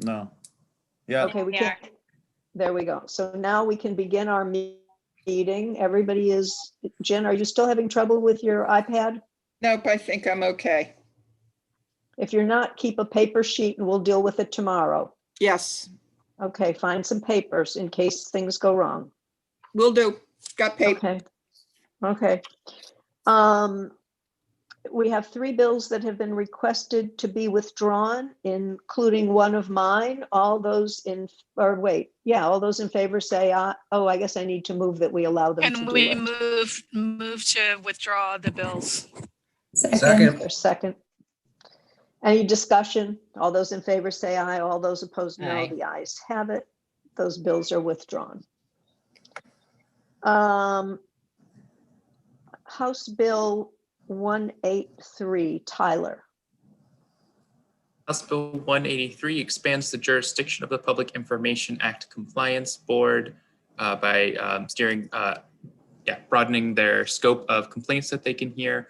No. Yeah. Okay, we can't. There we go. So now we can begin our meeting. Everybody is, Jen, are you still having trouble with your iPad? Nope, I think I'm okay. If you're not, keep a paper sheet and we'll deal with it tomorrow. Yes, Okay, find some papers in case things go wrong. will do. Got paper. Okay. Okay. We have 3 bills that have been requested to be withdrawn, including one of mine. All those in, or wait, yeah, all those in favor say aye. Oh, I guess I need to move that we allow them to Can do we it. move to withdraw the bills? Is there a second? Any discussion? All those in favor say aye. All those opposed, no. Aye. The ayes have it. Those bills are withdrawn. House Bill 183, Tyler. House Bill 183 expands the jurisdiction of the Public Information Act Compliance Board by broadening their scope of complaints that they can hear.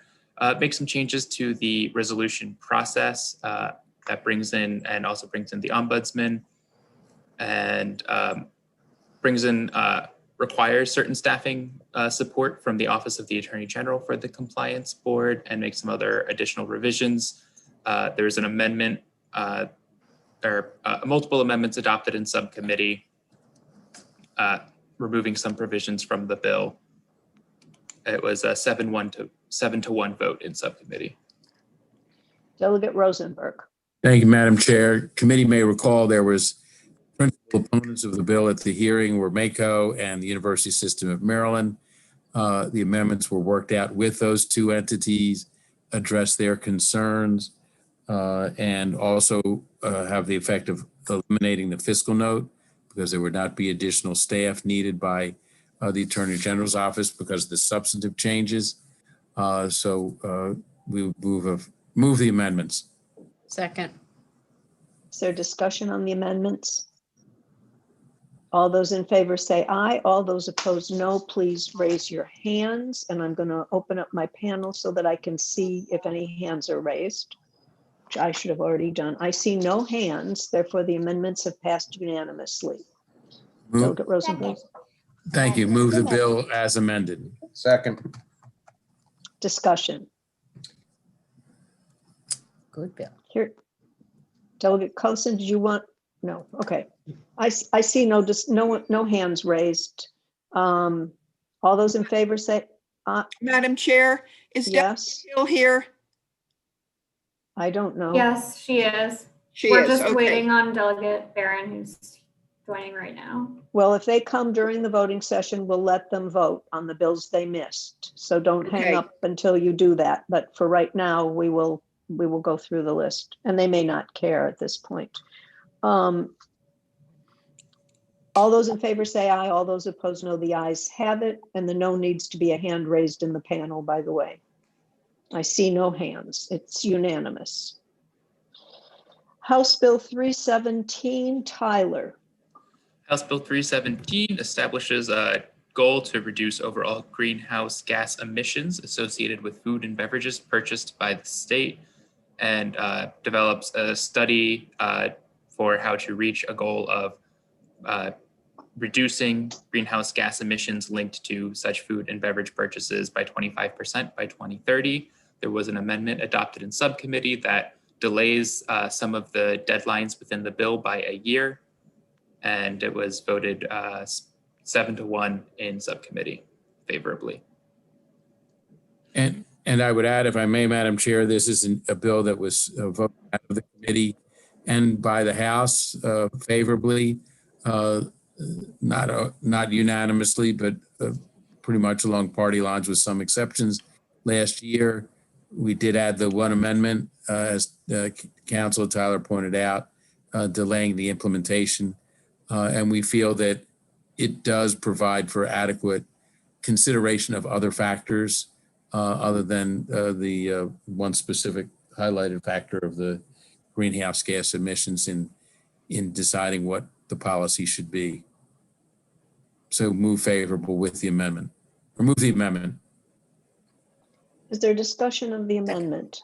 Make some changes to the resolution process that brings in and also brings in the ombudsman and brings in requires certain staffing support from the Office of the Attorney General for the Compliance Board and make some other additional revisions. There's an amendment or multiple amendments adopted in subcommittee, removing some provisions from the bill. It was a 7-1 vote in subcommittee. Delegate Rosenberg. Thank you, Madam Chair. Committee may recall there was principal opponents of the bill at the hearing were MACO and the University System of Maryland. The amendments were worked out with those 2 entities, address their concerns, and also have the effect of eliminating the fiscal note because there would not be additional staff needed by the Attorney General's office because of the substantive changes. So we move the amendments. Second. Is there discussion on the amendments? All those in favor say aye. All those opposed, no. Please raise your hands. And I'm going to open up my panel so that I can see if any hands are raised, which I should have already done. I see no hands. Therefore, the amendments have passed unanimously. Delegate Rosenberg. Thank you. Move the bill as amended. Second. Discussion. Good bill. Here. Delegate Coulson, did you want? No. Okay. I see no hands raised. All those in favor say Madam Chair, is Debbie yes. still here? I don't know. Yes, she is. We're just waiting on Delegate Barron, who's joining right now. Well, if they come during the voting session, we'll let them vote on the bills they missed. So don't hang up until you do that. But for right now, we will go through the list, and they may not care at this point. All those in favor say aye. All those opposed, no. The ayes have it. And the no needs to be a hand raised in the panel, by the way. I see no hands. It's unanimous. House Bill 317, Tyler. House Bill 317 establishes a goal to reduce overall greenhouse gas emissions associated with food and beverages purchased by the state and develops a study for how to reach a goal of reducing greenhouse gas emissions linked to such food and beverage purchases by 25% by 2030. There was an amendment adopted in subcommittee that delays some of the deadlines within the bill by a year, and it was voted 7-1 in subcommittee favorably. And I would add, if I may, Madam Chair, this is a bill that was voted out of the committee and by the House favorably, not unanimously, but pretty much along party lines with some exceptions. Last year, we did add the one amendment, as Councilor Tyler pointed out, delaying the implementation. And we feel that it does provide for adequate consideration of other factors other than the one specific highlighted factor of the greenhouse gas emissions in deciding what the policy should be. So move favorable with the amendment, or move the amendment. Is there discussion of the amendment?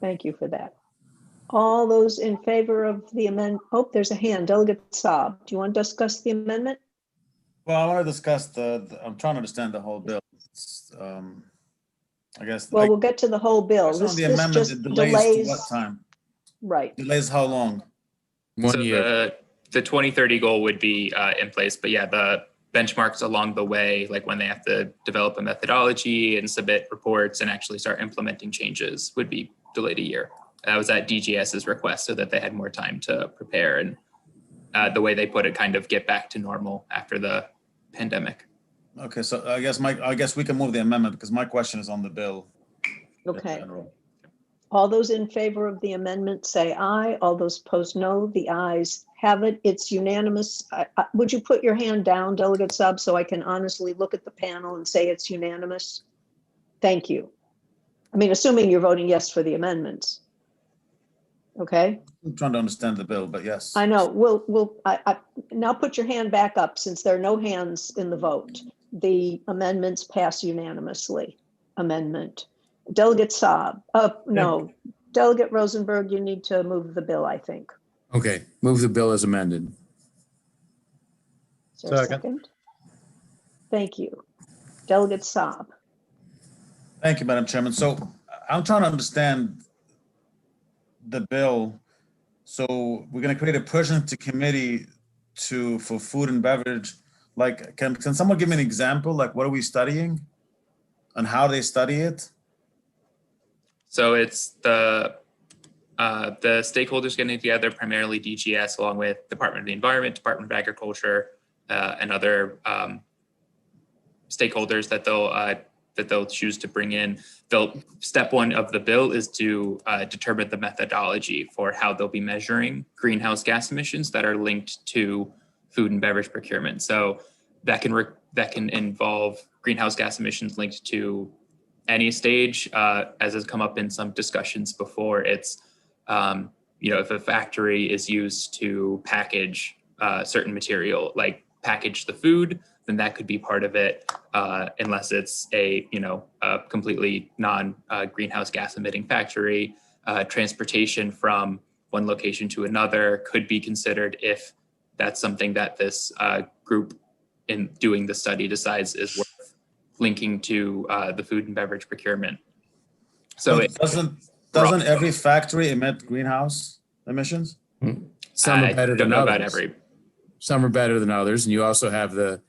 Thank you for that. All those in favor of the amendment? Oh, there's a hand. Delegate Saab. Do you want to discuss the amendment? Well, I want to discuss I'm trying to understand the whole bill. I guess. Well, we'll get to the whole bill. Question on the This amendment, just it delays to delays. what time? Right. Delays how long? 1 So year. the 2030 goal would be in place, but yeah, the benchmarks along the way, like when they have to develop a methodology and submit reports and actually start implementing changes, would be delayed a year. That was at DGS's request so that they had more time to prepare and the way they put it, kind of get back to normal after the pandemic. Okay, so I guess we can move the amendment because my question is on the bill. in Okay. general. All those in favor of the amendment say aye. All those opposed, no. The ayes have it. It's unanimous. Would you put your hand down, Delegate Saab, so I can honestly look at the panel and say it's unanimous? Thank you. I mean, assuming you're voting yes for the amendments. Okay, I'm trying to understand the bill, but yes. I know. Now put your hand back up since there are no hands in the vote. The amendments pass unanimously. Amendment. Delegate Saab, no. Delegate Rosenberg, you need to move the bill, I think. Okay, move the bill as amended. Is there a Second. second? Thank you. Delegate Saab. Thank you, Madam Chairman. So I'm trying to understand the bill. So we're going to create a person to committee for food and beverage. Like, can someone give me an example? Like, what are we studying and how they study it? So it's the stakeholders getting together, primarily DGS, along with Department of the Environment, Department of Agriculture, and other stakeholders that they'll choose to bring in. Step one of the bill is to determine the methodology for how they'll be measuring greenhouse gas emissions that are linked to food and beverage procurement. So that can involve greenhouse gas emissions linked to any stage, as has come up in some discussions before. It's if a factory is used to package certain material, like package the food, then that could be part of it, unless it's a completely non-greenhouse gas emitting factory. Transportation from one location to another could be considered if that's something that this group in doing the study decides is worth linking to the food and beverage procurement. So doesn't every factory emit greenhouse emissions? Some are better than others. Some are better than others, and you also have the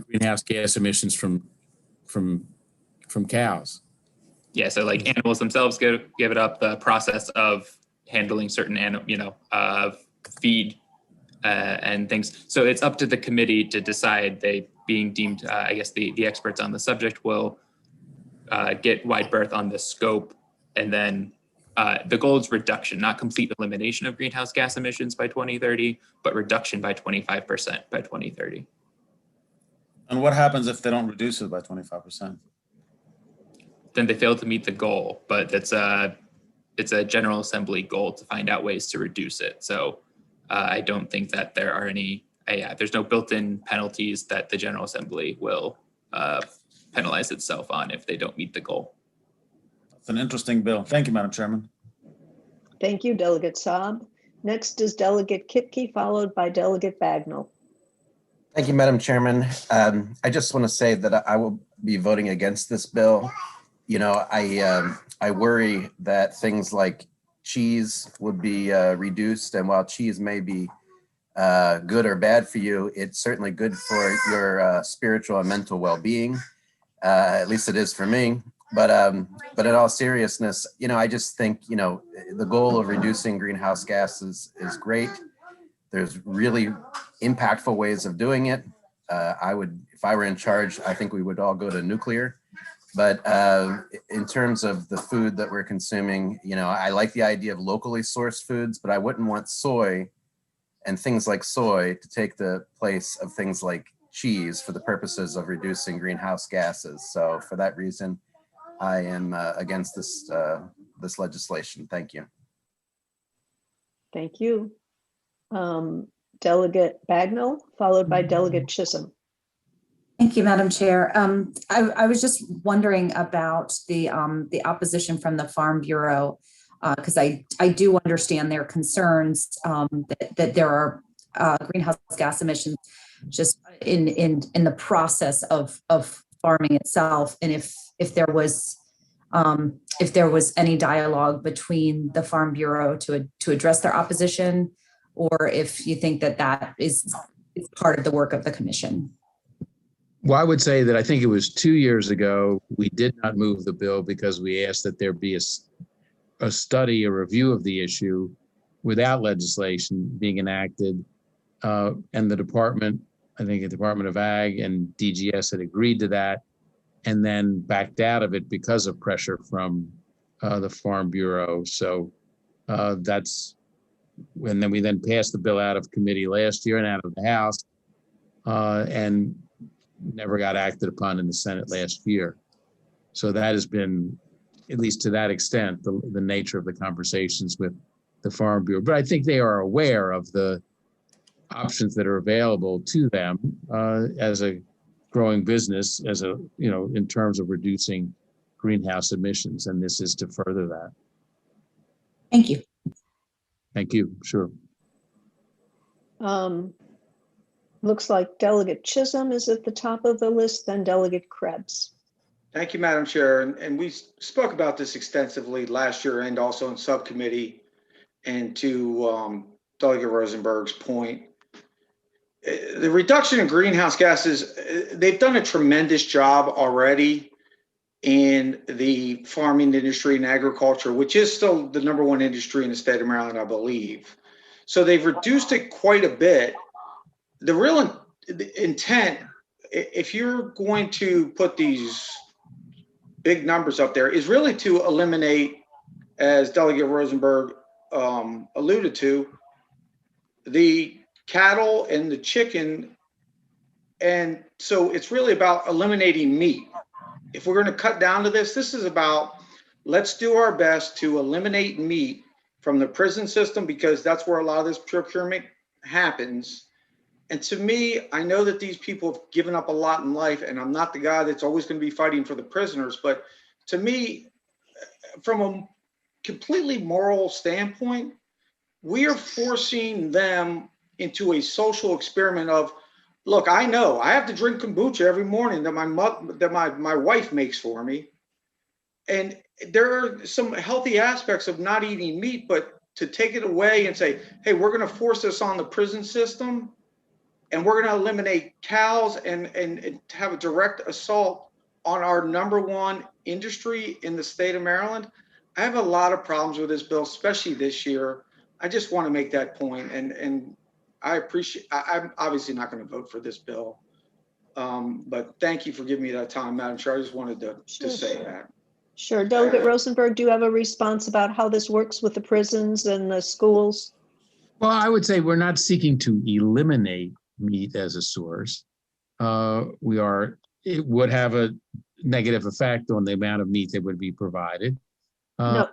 greenhouse gas emissions from cows. Yeah, so like animals themselves give it up. The process of handling certain feed and things. So it's up to the committee to decide. They being deemed, I guess the experts on the subject will get wide berth on the scope, and then the goal is reduction, not complete elimination of greenhouse gas emissions by 2030, but reduction by 25% by 2030. And what happens if they don't reduce it by 25%? Then they fail to meet the goal, but it's a General Assembly goal to find out ways to reduce it. So I don't think that there are there's no built-in penalties that the General Assembly will penalize itself on if they don't meet the goal. It's an interesting bill. Thank you, Madam Chairman. Thank you, Delegate Saab. Next is Delegate Kipke, followed by Delegate Bagnall. Thank you, Madam Chairman. I just want to say that I will be voting against this bill. I worry that things like cheese would be reduced, and while cheese may be good or bad for you, it's certainly good for your spiritual and mental well-being. At least it is for me. But in all seriousness, I just think, the goal of reducing greenhouse gases is great. There's really impactful ways of doing it. If I were in charge, I think we would all go to nuclear. But in terms of the food that we're consuming, I like the idea of locally sourced foods, but I wouldn't want soy and things like soy to take the place of things like cheese for the purposes of reducing greenhouse gases. So for that reason, I am against this legislation. Thank you. Thank you. Delegate Bagnall, followed by Delegate Chisholm. Thank you, Madam Chair. I was just wondering about the opposition from the Farm Bureau. because I do understand their concerns that there are greenhouse gas emissions just in the process of farming itself, and if there was any dialogue between the Farm Bureau to address their opposition, or if you think that is part of the work of the commission. Well, I would say that I think it was 2 years ago, we did not move the bill because we asked that there be a study, a review of the issue without legislation being enacted. And the department, I think the Department of Ag and DGS had agreed to that and then backed out of it because of pressure from the Farm Bureau. So and then we passed the bill out of committee last year and out of the House and never got acted upon in the Senate last year. So that has been, at least to that extent, the nature of the conversations with the Farm Bureau. But I think they are aware of the options that are available to them as a growing business, in terms of reducing greenhouse emissions. And this is to further that. Thank you. Thank you. Sure. Looks like Delegate Chisholm is at the top of the list, then Delegate Krebs. Thank you, Madam Chair. And we spoke about this extensively last year and also in subcommittee. And to Delegate Rosenberg's point, the reduction in greenhouse gases, they've done a tremendous job already in the farming industry and agriculture, which is still the #1 industry in the state of Maryland, I believe. So they've reduced it quite a bit. The real intent, if you're going to put these big numbers up there, is really to eliminate, as Delegate Rosenberg alluded to, the cattle and the chicken. And so it's really about eliminating meat. If we're going to cut down to this is about, let's do our best to eliminate meat from the prison system, because that's where a lot of this procurement happens. And to me, I know that these people have given up a lot in life, and I'm not the guy that's always going to be fighting for the prisoners. But to me, from a completely moral standpoint, we are forcing them into a social experiment of, look, I know I have to drink kombucha every morning that my wife makes for me. And there are some healthy aspects of not eating meat, but to take it away and say, hey, we're going to force this on the prison system, and we're going to eliminate cows and have a direct assault on our #1 industry in the state of Maryland. I have a lot of problems with this bill, especially this year. I just want to make that point. And I'm obviously not going to vote for this bill. But thank you for giving me that time, Madam Chair. I just wanted to say that. Sure. Delegate Rosenberg, do you have a response about how this works with the prisons and the schools? Well, I would say we're not seeking to eliminate meat as a source. It would have a negative effect on the amount of meat that would be provided. No,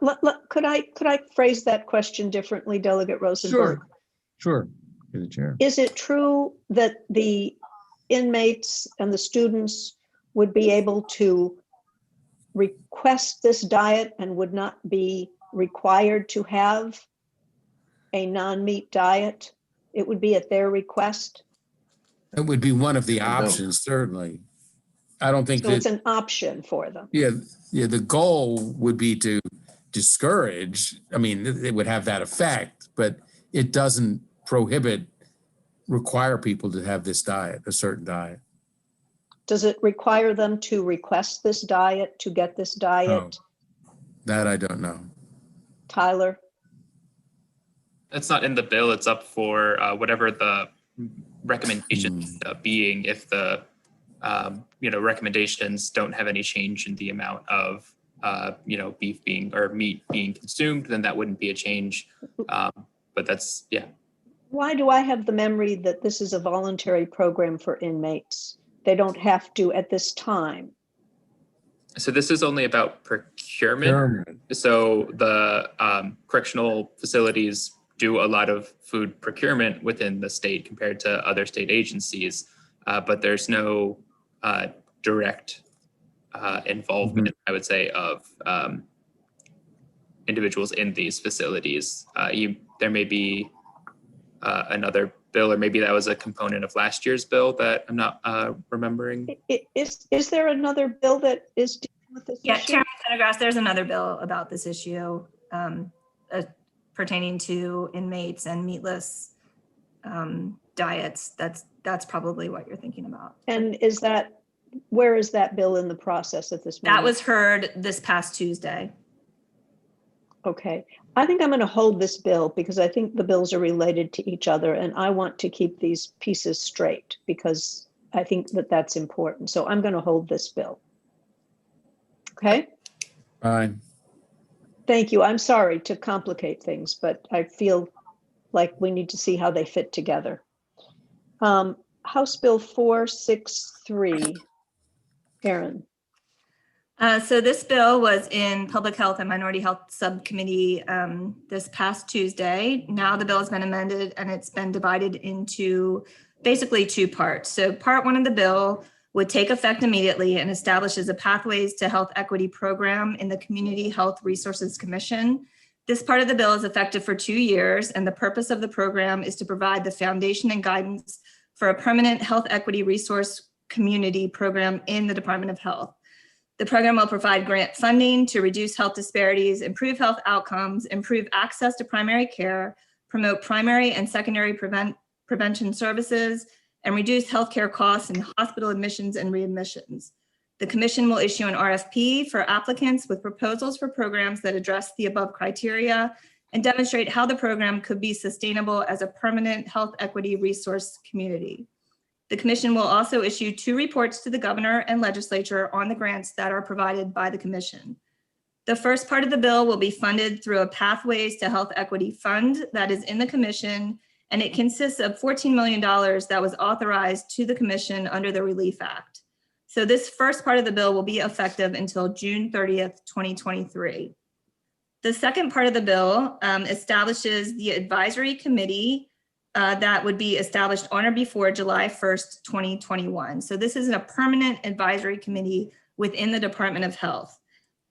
could I phrase that question differently, Delegate Rosenberg? Sure. The chair. Is it true that the inmates and the students would be able to request this diet and would not be required to have a non-meat diet? It would be at their request? It would be one of the options, certainly. I don't think So it's an option for them. Yeah, the goal would be to discourage. I mean, it would have that effect, but it doesn't require people to have this diet, a certain diet. Does it require them to request this diet, to get this diet? Oh, that I don't know. Tyler? It's not in the bill. It's up for whatever the recommendations being. If the recommendations don't have any change in the amount of beef being or meat being consumed, then that wouldn't be a change. But that's, yeah. Why do I have the memory that this is a voluntary program for inmates? They don't have to at this time. So this is only about procurement. So the correctional facilities do a lot of food procurement within the state compared to other state agencies, but there's no direct involvement, I would say, of individuals in these facilities. There may be another bill, or maybe that was a component of last year's bill that I'm not remembering. Is there another bill that is dealing with this Yeah, issue? Chairman Pendergrass, there's another bill about this issue pertaining to inmates and meatless diets. That's probably what you're thinking about. And where is that bill in the process at this moment? That was heard this past Tuesday. Okay, I think I'm going to hold this bill because I think the bills are related to each other, and I want to keep these pieces straight because I think that that's important. So I'm going to hold this bill. Okay, Fine. thank you. I'm sorry to complicate things, but I feel like we need to see how they fit together. House Bill 463, Aaron. So this bill was in Public Health and Minority Health Subcommittee this past Tuesday. Now the bill has been amended and it's been divided into basically two parts. So part one of the bill would take effect immediately and establishes a Pathways to Health Equity program in the Community Health Resources Commission. This part of the bill is effective for 2 years, and the purpose of the program is to provide the foundation and guidance for a permanent health equity resource community program in the Department of Health. The program will provide grant funding to reduce health disparities, improve health outcomes, improve access to primary care, promote primary and secondary prevention services, and reduce healthcare costs and hospital admissions and readmissions. The Commission will issue an RFP for applicants with proposals for programs that address the above criteria and demonstrate how the program could be sustainable as a permanent health equity resource community. The Commission will also issue 2 reports to the Governor and Legislature on the grants that are provided by the Commission. The first part of the bill will be funded through a Pathways to Health Equity Fund that is in the Commission, and it consists of $14 million that was authorized to the Commission under the Relief Act. So this first part of the bill will be effective until June 30th, 2023. The second part of the bill establishes the advisory committee that would be established on or before July 1st, 2021. So this is a permanent advisory committee within the Department of Health.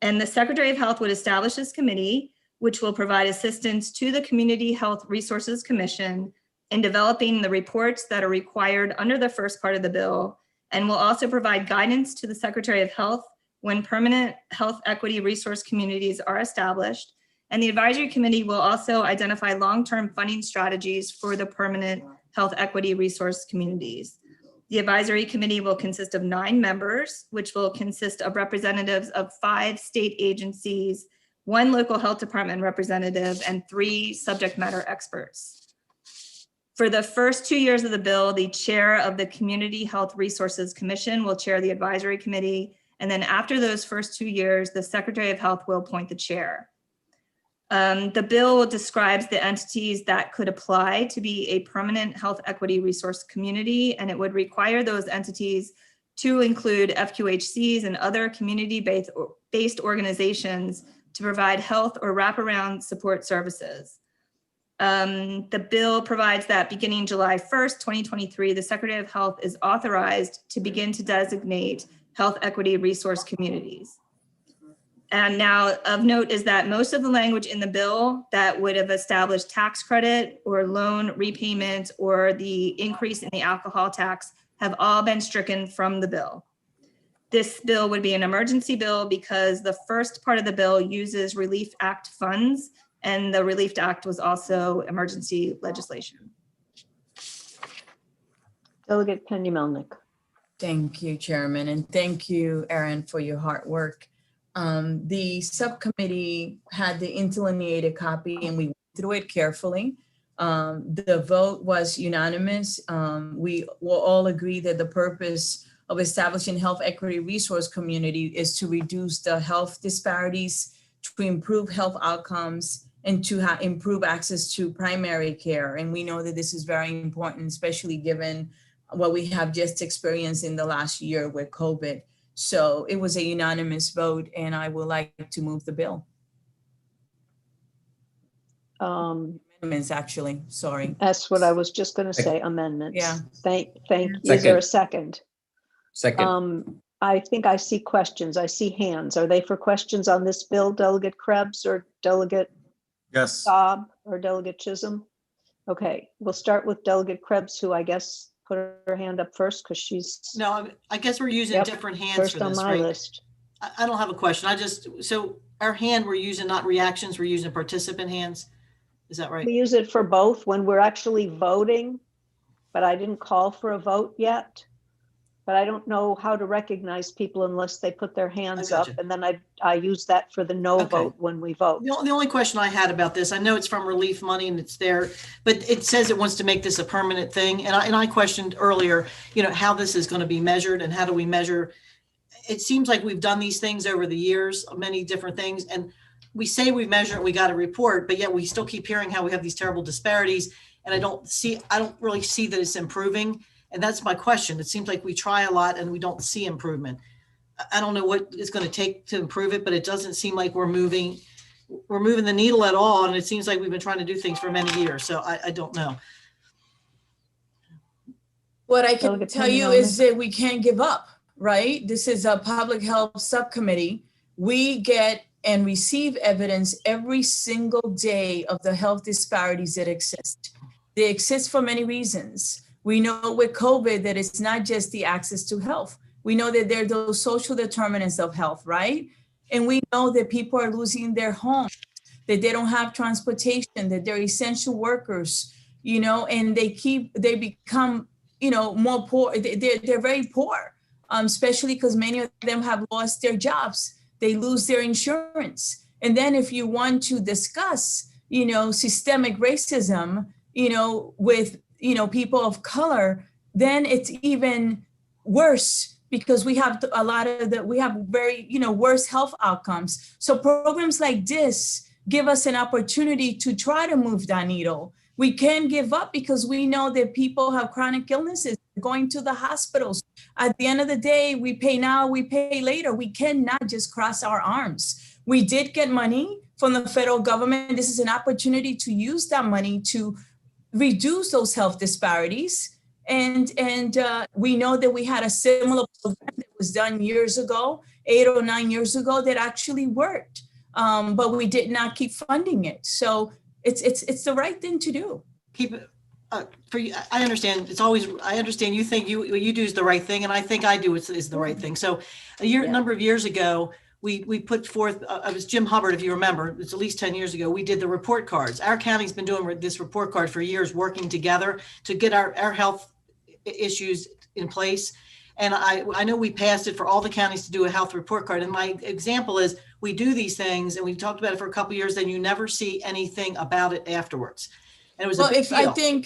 And the Secretary of Health would establish this committee, which will provide assistance to the Community Health Resources Commission in developing the reports that are required under the first part of the bill, and will also provide guidance to the Secretary of Health when permanent health equity resource communities are established. And the advisory committee will also identify long-term funding strategies for the permanent health equity resource communities. The advisory committee will consist of 9 members, which will consist of representatives of 5 state agencies, 1 local health department representative, and 3 subject matter experts. For the first 2 years of the bill, the chair of the Community Health Resources Commission will chair the advisory committee. And then after those first 2 years, the Secretary of Health will appoint the chair. The bill describes the entities that could apply to be a permanent health equity resource community, and it would require those entities to include FQHCs and other community-based organizations to provide health or wraparound support services. The bill provides that beginning July 1st, 2023, the Secretary of Health is authorized to begin to designate health equity resource communities. And now of note is that most of the language in the bill that would have established tax credit or loan repayment or the increase in the alcohol tax have all been stricken from the bill. This bill would be an emergency bill because the first part of the bill uses Relief Act funds, and the Relief Act was also emergency legislation. Delegate Penny-Melnick. Thank you, Chairman, and thank you, Erin, for your hard work. The subcommittee had the interlineated copy and we went through it carefully. The vote was unanimous. We will all agree that the purpose of establishing health equity resource community is to reduce the health disparities, to improve health outcomes, and to improve access to primary care. And we know that this is very important, especially given what we have just experienced in the last year with COVID. So it was a unanimous vote, and I would like to move the bill. Amendments, actually, sorry. That's what I was just going to say, amendments. Yeah. Thank you. Is there a second? Second. I think I see questions. I see hands. Are they for questions on this bill, Delegate Krebs or Delegate Yes. Saab or Delegate Chisholm? Okay, we'll start with Delegate Krebs, who I guess put her hand up first because she's No, I guess we're using Yep, different hands first for on this, my right? list. I don't have a question. So our hand, we're using not reactions, we're using participant hands. Is that right? We use it for both when we're actually voting, but I didn't call for a vote yet. But I don't know how to recognize people unless they put their hands up. gotcha. And then I use that for the no Okay. vote when we vote. The only question I had about this, I know it's from relief money and it's there, but it says it wants to make this a permanent thing. And I questioned earlier, how this is going to be measured and how do we measure? It seems like we've done these things over the years, many different things. And we say we measure it, we got a report, but yet we still keep hearing how we have these terrible disparities. And I don't really see that it's improving. And that's my question. It seems like we try a lot and we don't see improvement. I don't know what it's going to take to improve it, but it doesn't seem like we're moving the needle at all. And it seems like we've been trying to do things for many years. So I don't know. What I can tell you is that we can't give up, right? This is a public health subcommittee. We get and receive evidence every single day of the health disparities that exist. They exist for many reasons. We know with COVID that it's not just the access to health. We know that there are those social determinants of health, right? And we know that people are losing their homes, that they don't have transportation, that they're essential workers, and they become, more poor. They're very poor, especially because many of them have lost their jobs. They lose their insurance. And then if you want to discuss, systemic racism, with people of color, then it's even worse because we have very, worse health outcomes. So programs like this give us an opportunity to try to move that needle. We can't give up because we know that people have chronic illnesses, going to the hospitals. At the end of the day, we pay now, we pay later. We cannot just cross our arms. We did get money from the federal government. This is an opportunity to use that money to reduce those health disparities. And we know that we had a similar program that was done years ago, 8 or 9 years ago, that actually worked, but we did not keep funding it. So it's the right thing to do. Keep it for you. I understand. I understand you think what you do is the right thing, and I think I do is the right thing. So number of years ago, we put forth, it was Jim Hubbard, if you remember, it's at least 10 years ago, we did the report cards. Our county's been doing this report card for years, working together to get our health issues in place. And I know we passed it for all the counties to do a health report card. And my example is we do these things and we talked about it for a couple of years, then you never see anything about it afterwards. And it was a big deal.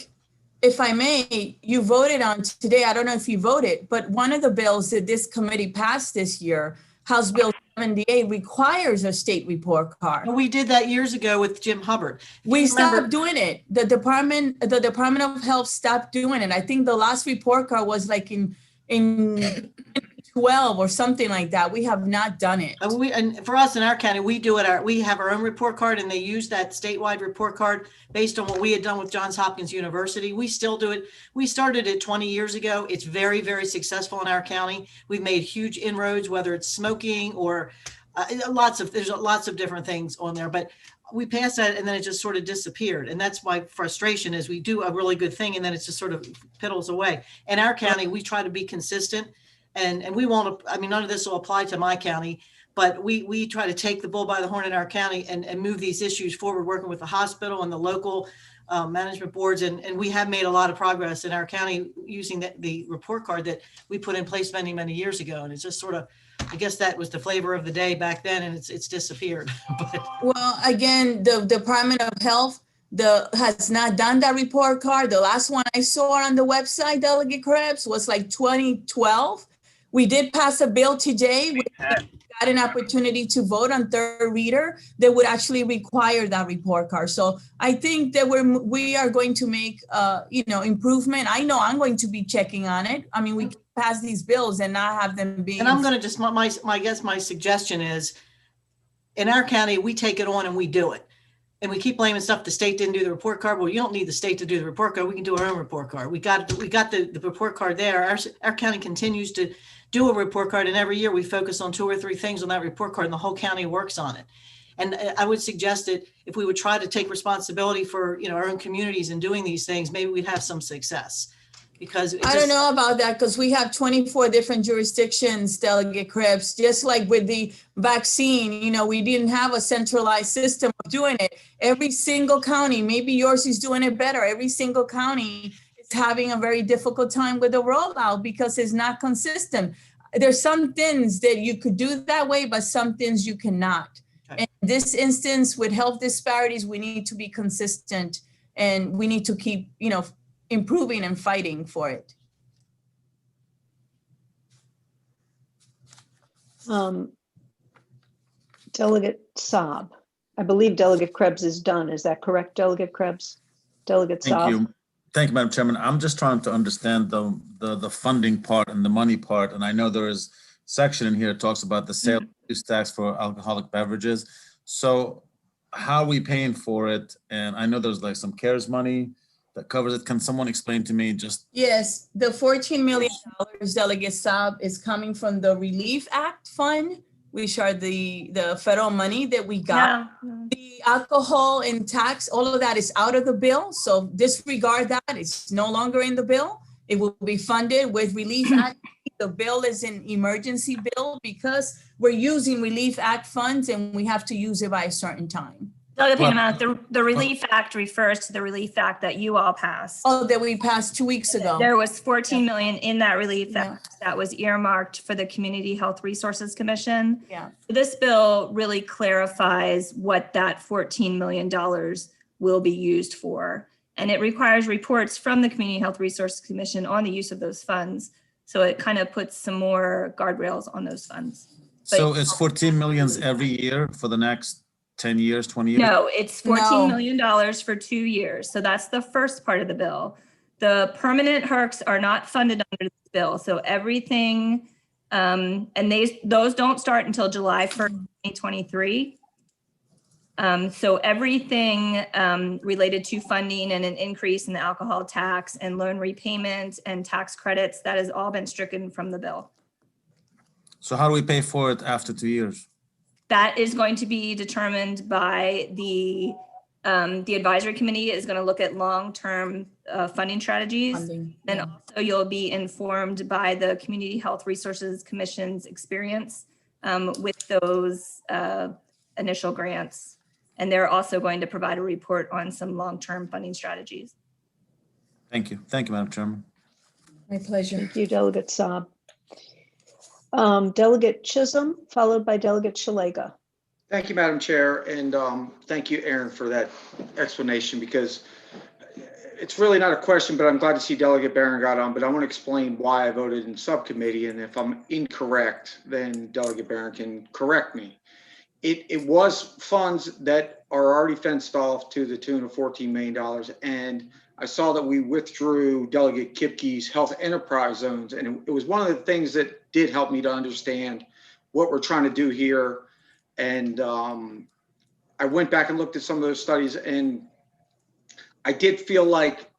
If I may, you voted on today, I don't know if you voted, but one of the bills that this committee passed this year, House Bill 78, requires a state report card. We did that years ago with Jim Hubbard. We stopped doing it. The Department of Health stopped doing it. I think the last report card was like in 12 or something like that. We have not done it. And for us in our county, we do it. We have our own report card, and they use that statewide report card based on what we had done with Johns Hopkins University. We still do it. We started it 20 years ago. It's very, very successful in our county. We've made huge inroads, whether it's smoking or there's lots of different things on there. But we passed that, and then it just sort of disappeared. And that's my frustration is we do a really good thing, and then it just sort of piddles away. In our county, we try to be consistent. And we won't, none of this will apply to my county, but we try to take the bull by the horn in our county and move these issues forward, working with the hospital and the local management boards. And we have made a lot of progress in our county using the report card that we put in place many, many years ago. And it's just sort of, I guess that was the flavor of the day back then, and it's disappeared. Well, again, the Department of Health has not done that report card. The last one I saw on the website, Delegate Krebs, was like 2012. We did pass a bill today. We got an opportunity to vote on third reader that would actually require that report card. So I think that we are going to make improvement. I know I'm going to be checking on it. We can pass these bills and not have them be. And I'm going to just my suggestion is, in our county, we take it on and we do it. And we keep blaming stuff the state didn't do the report card. Well, you don't need the state to do the report card. We can do our own report card. We got the report card there. Our county continues to do a report card, and every year we focus on 2 or 3 things on that report card, and the whole county works on it. And I would suggest that if we would try to take responsibility for, our own communities and doing these things, maybe we'd have some success. Because I don't know about that because we have 24 different jurisdictions, Delegate Krebs, just like with the vaccine, we didn't have a centralized system of doing it. Every single county, maybe yours is doing it better. Every single county is having a very difficult time with the rollout because it's not consistent. There's some things that you could do that way, but some things you cannot. Okay. In this instance, with health disparities, we need to be consistent and we need to keep, improving and fighting for it. Delegate Saab. I believe Delegate Krebs is done. Is that correct, Delegate Krebs? Delegate Saab? Thank you. Thank you, Madam Chairman. I'm just trying to understand the funding part and the money part. And I know there is section in here that talks about the sales use tax for alcoholic beverages. So how are we paying for it? And I know there's like some CARES money that covers it. Can someone explain to me just? Yes, the $14 million, Delegate Saab, is coming from the Relief Act fund, which are the federal money that we got. No. The alcohol and tax, all of that is out of the bill. So disregard that. It's no longer in the bill. It will be funded with Relief Act. The bill is an emergency bill because we're using Relief Act funds and we have to use it by a certain time. Delegate Panama, the Relief Act refers to the Relief Act that you all passed. Oh, that we passed 2 weeks ago. There was 14 million in that Relief Act that was earmarked for the Community Health Resources Commission. Yeah. This bill really clarifies what that $14 million will be used for. And it requires reports from the Community Health Resources Commission on the use of those funds. So it kind of puts some more guardrails on those funds. So it's 14 millions every year for the next 10 years, 20 years? No, it's $14 million for 2 years. So that's the first part of the bill. The permanent HERCs are not funded under this bill. So everything, and those don't start until July 1st, 2023. So everything related to funding and an increase in the alcohol tax and loan repayment and tax credits, that has all been stricken from the bill. So how do we pay for it after 2 years? That is going to be determined by the advisory committee is going to look at long-term funding strategies. Then also you'll be informed by the Community Health Resources Commission's experience with those initial grants. And they're also going to provide a report on some long-term funding strategies. Thank you. Thank you, Madam Chairman. My pleasure. Thank you, Delegate Saab. Delegate Chisholm, followed by Delegate Shalega. Thank you, Madam Chair, and thank you, Aaron, for that explanation, because it's really not a question, but I'm glad to see Delegate Barron got on, but I want to explain why I voted in subcommittee, and if I'm incorrect, then Delegate Barron can correct me. It was funds that are already fenced off to the tune of $14 million, and I saw that we withdrew Delegate Kipke's health enterprise zones, and it was one of the things that did help me to understand what we're trying to do here. And I went back and looked at some of those studies, and I did feel like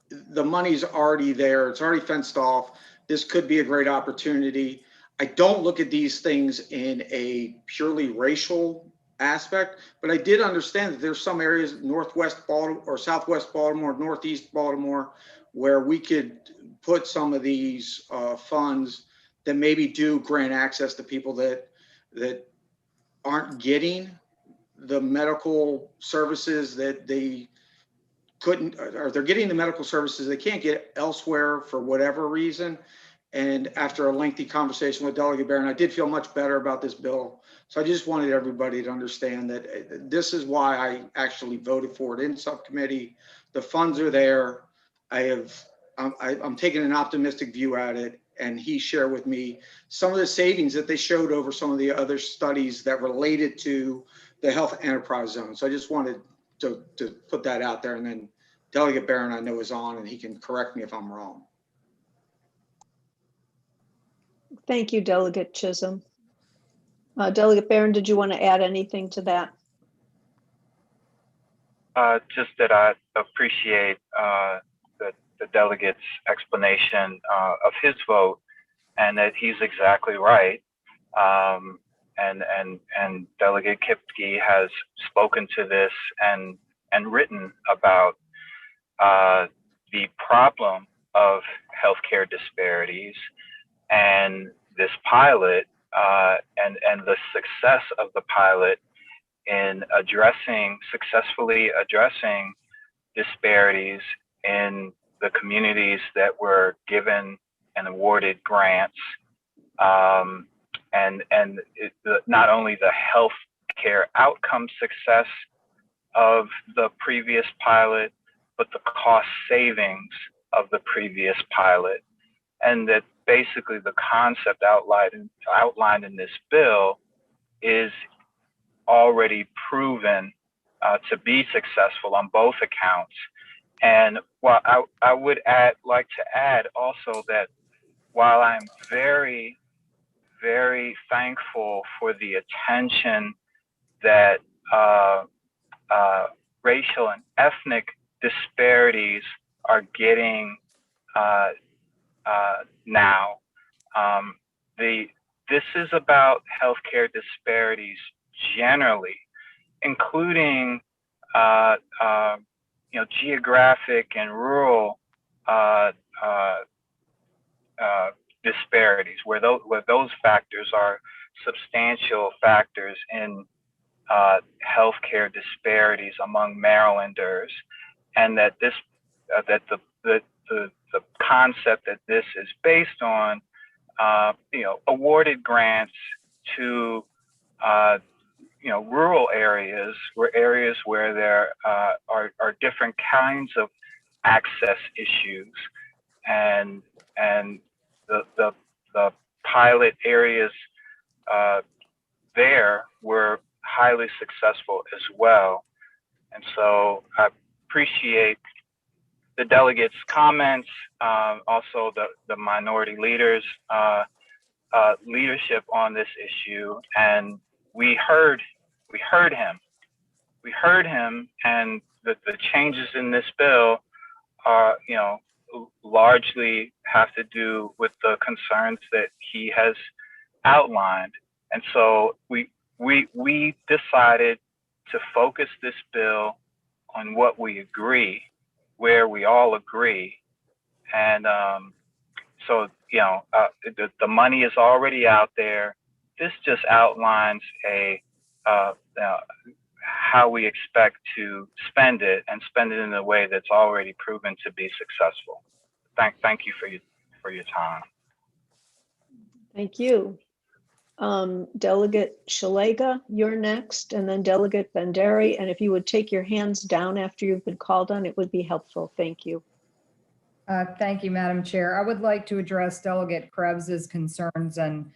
the money's already there. It's already fenced off. This could be a great opportunity. I don't look at these things in a purely racial aspect, but I did understand that there's some areas, Northwest Baltimore or Southwest Baltimore, Northeast Baltimore, where we could put some of these funds that maybe do grant access to people that aren't getting the medical services that they couldn't, or they're getting the medical services they can't get elsewhere for whatever reason. And after a lengthy conversation with Delegate Barron, I did feel much better about this bill. So I just wanted everybody to understand that this is why I actually voted for it in subcommittee. The funds are there. I'm taking an optimistic view at it, and he shared with me some of the savings that they showed over some of the other studies that related to the health enterprise zone. So I just wanted to put that out there, and then Delegate Barron I know is on, and he can correct me if I'm wrong. Thank you, Delegate Chisholm. Delegate Barron, did you want to add anything to that? Just that I appreciate the delegate's explanation of his vote, and that he's exactly right. And Delegate Kipke has spoken to this and written about the problem of healthcare disparities and this pilot and the success of the pilot in successfully addressing disparities in the communities that were given and awarded grants, not only the health care outcome success of the previous pilot, but the cost savings of the previous pilot. And that basically the concept outlined in this bill is already proven to be successful on both accounts. And while I would like to add also that while I'm very, very thankful for the attention that racial and ethnic disparities are getting now, this is about healthcare disparities generally, including geographic and rural disparities, where those factors are substantial factors in healthcare disparities among Marylanders, and that the concept that this is based on, awarded grants to rural areas, where there are different kinds of access issues, and the pilot areas there were highly successful as well. And so I appreciate the delegates' comments, also the minority leaders' leadership on this issue, and we heard him. We heard him, and the changes in this bill are, largely have to do with the concerns that he has outlined. And so we decided to focus this bill on what we agree, where we all agree. And so, the money is already out there. This just outlines how we expect to spend it, and spend it in a way that's already proven to be successful. Thank you for your time. Thank you. Delegate Shalega, you're next, and then Delegate Banderi. And if you would take your hands down after you've been called on, it would be helpful. Thank you. Thank you, Madam Chair. I would like to address Delegate Krebs's concerns, and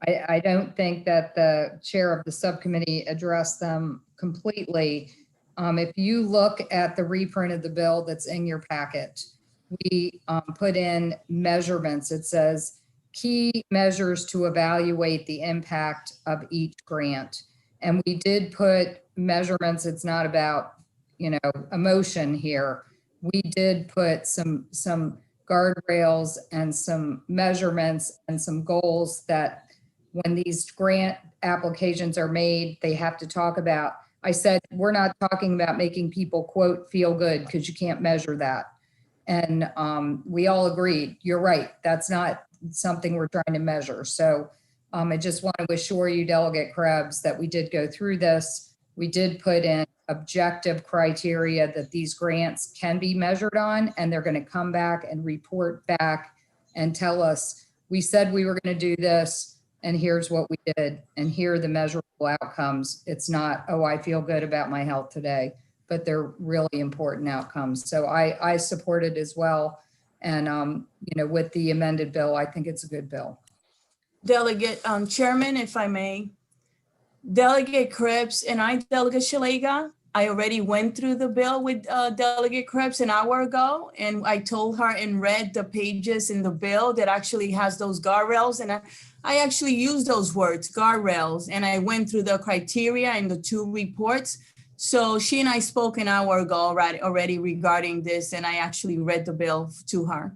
I don't think that the chair of the subcommittee addressed them completely. If you look at the reprint of the bill that's in your packet, we put in measurements. It says key measures to evaluate the impact of each grant. And we did put measurements. It's not about, emotion here. We did put some guardrails and some measurements and some goals that when these grant applications are made, they have to talk about. I said, we're not talking about making people, quote, feel good, because you can't measure that. And we all agreed, you're right, that's not something we're trying to measure. So I just want to assure you, Delegate Krebs, that we did go through this. We did put in objective criteria that these grants can be measured on, and they're going to come back and report back and tell us, we said we were going to do this, and here's what we did, and here are the measurable outcomes. It's not, oh, I feel good about my health today, but they're really important outcomes. So I support it as well. And, with the amended bill, I think it's a good bill. Delegate Chairman, if I may. Delegate Krebs and Delegate Shalega, I already went through the bill with Delegate Krebs an hour ago, and I told her and read the pages in the bill that actually has those guardrails. And I actually used those words, guardrails, and I went through the criteria in the two reports So she and I spoke an hour ago already regarding this, and I actually read the bill to her.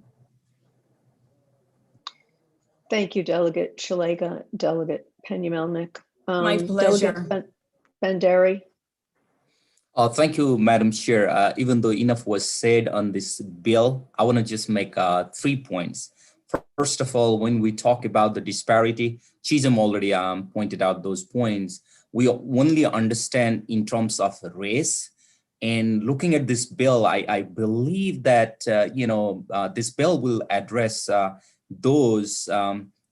Thank you, Delegate Shalega, Delegate Peña-Melnick. My pleasure. Delegate Banderi. Thank you, Madam Chair. Even though enough was said on this bill, I want to just make 3 points. First of all, when we talk about the disparity, Chisholm already pointed out those points. We only understand in terms of race. And looking at this bill, I believe that, this bill will address those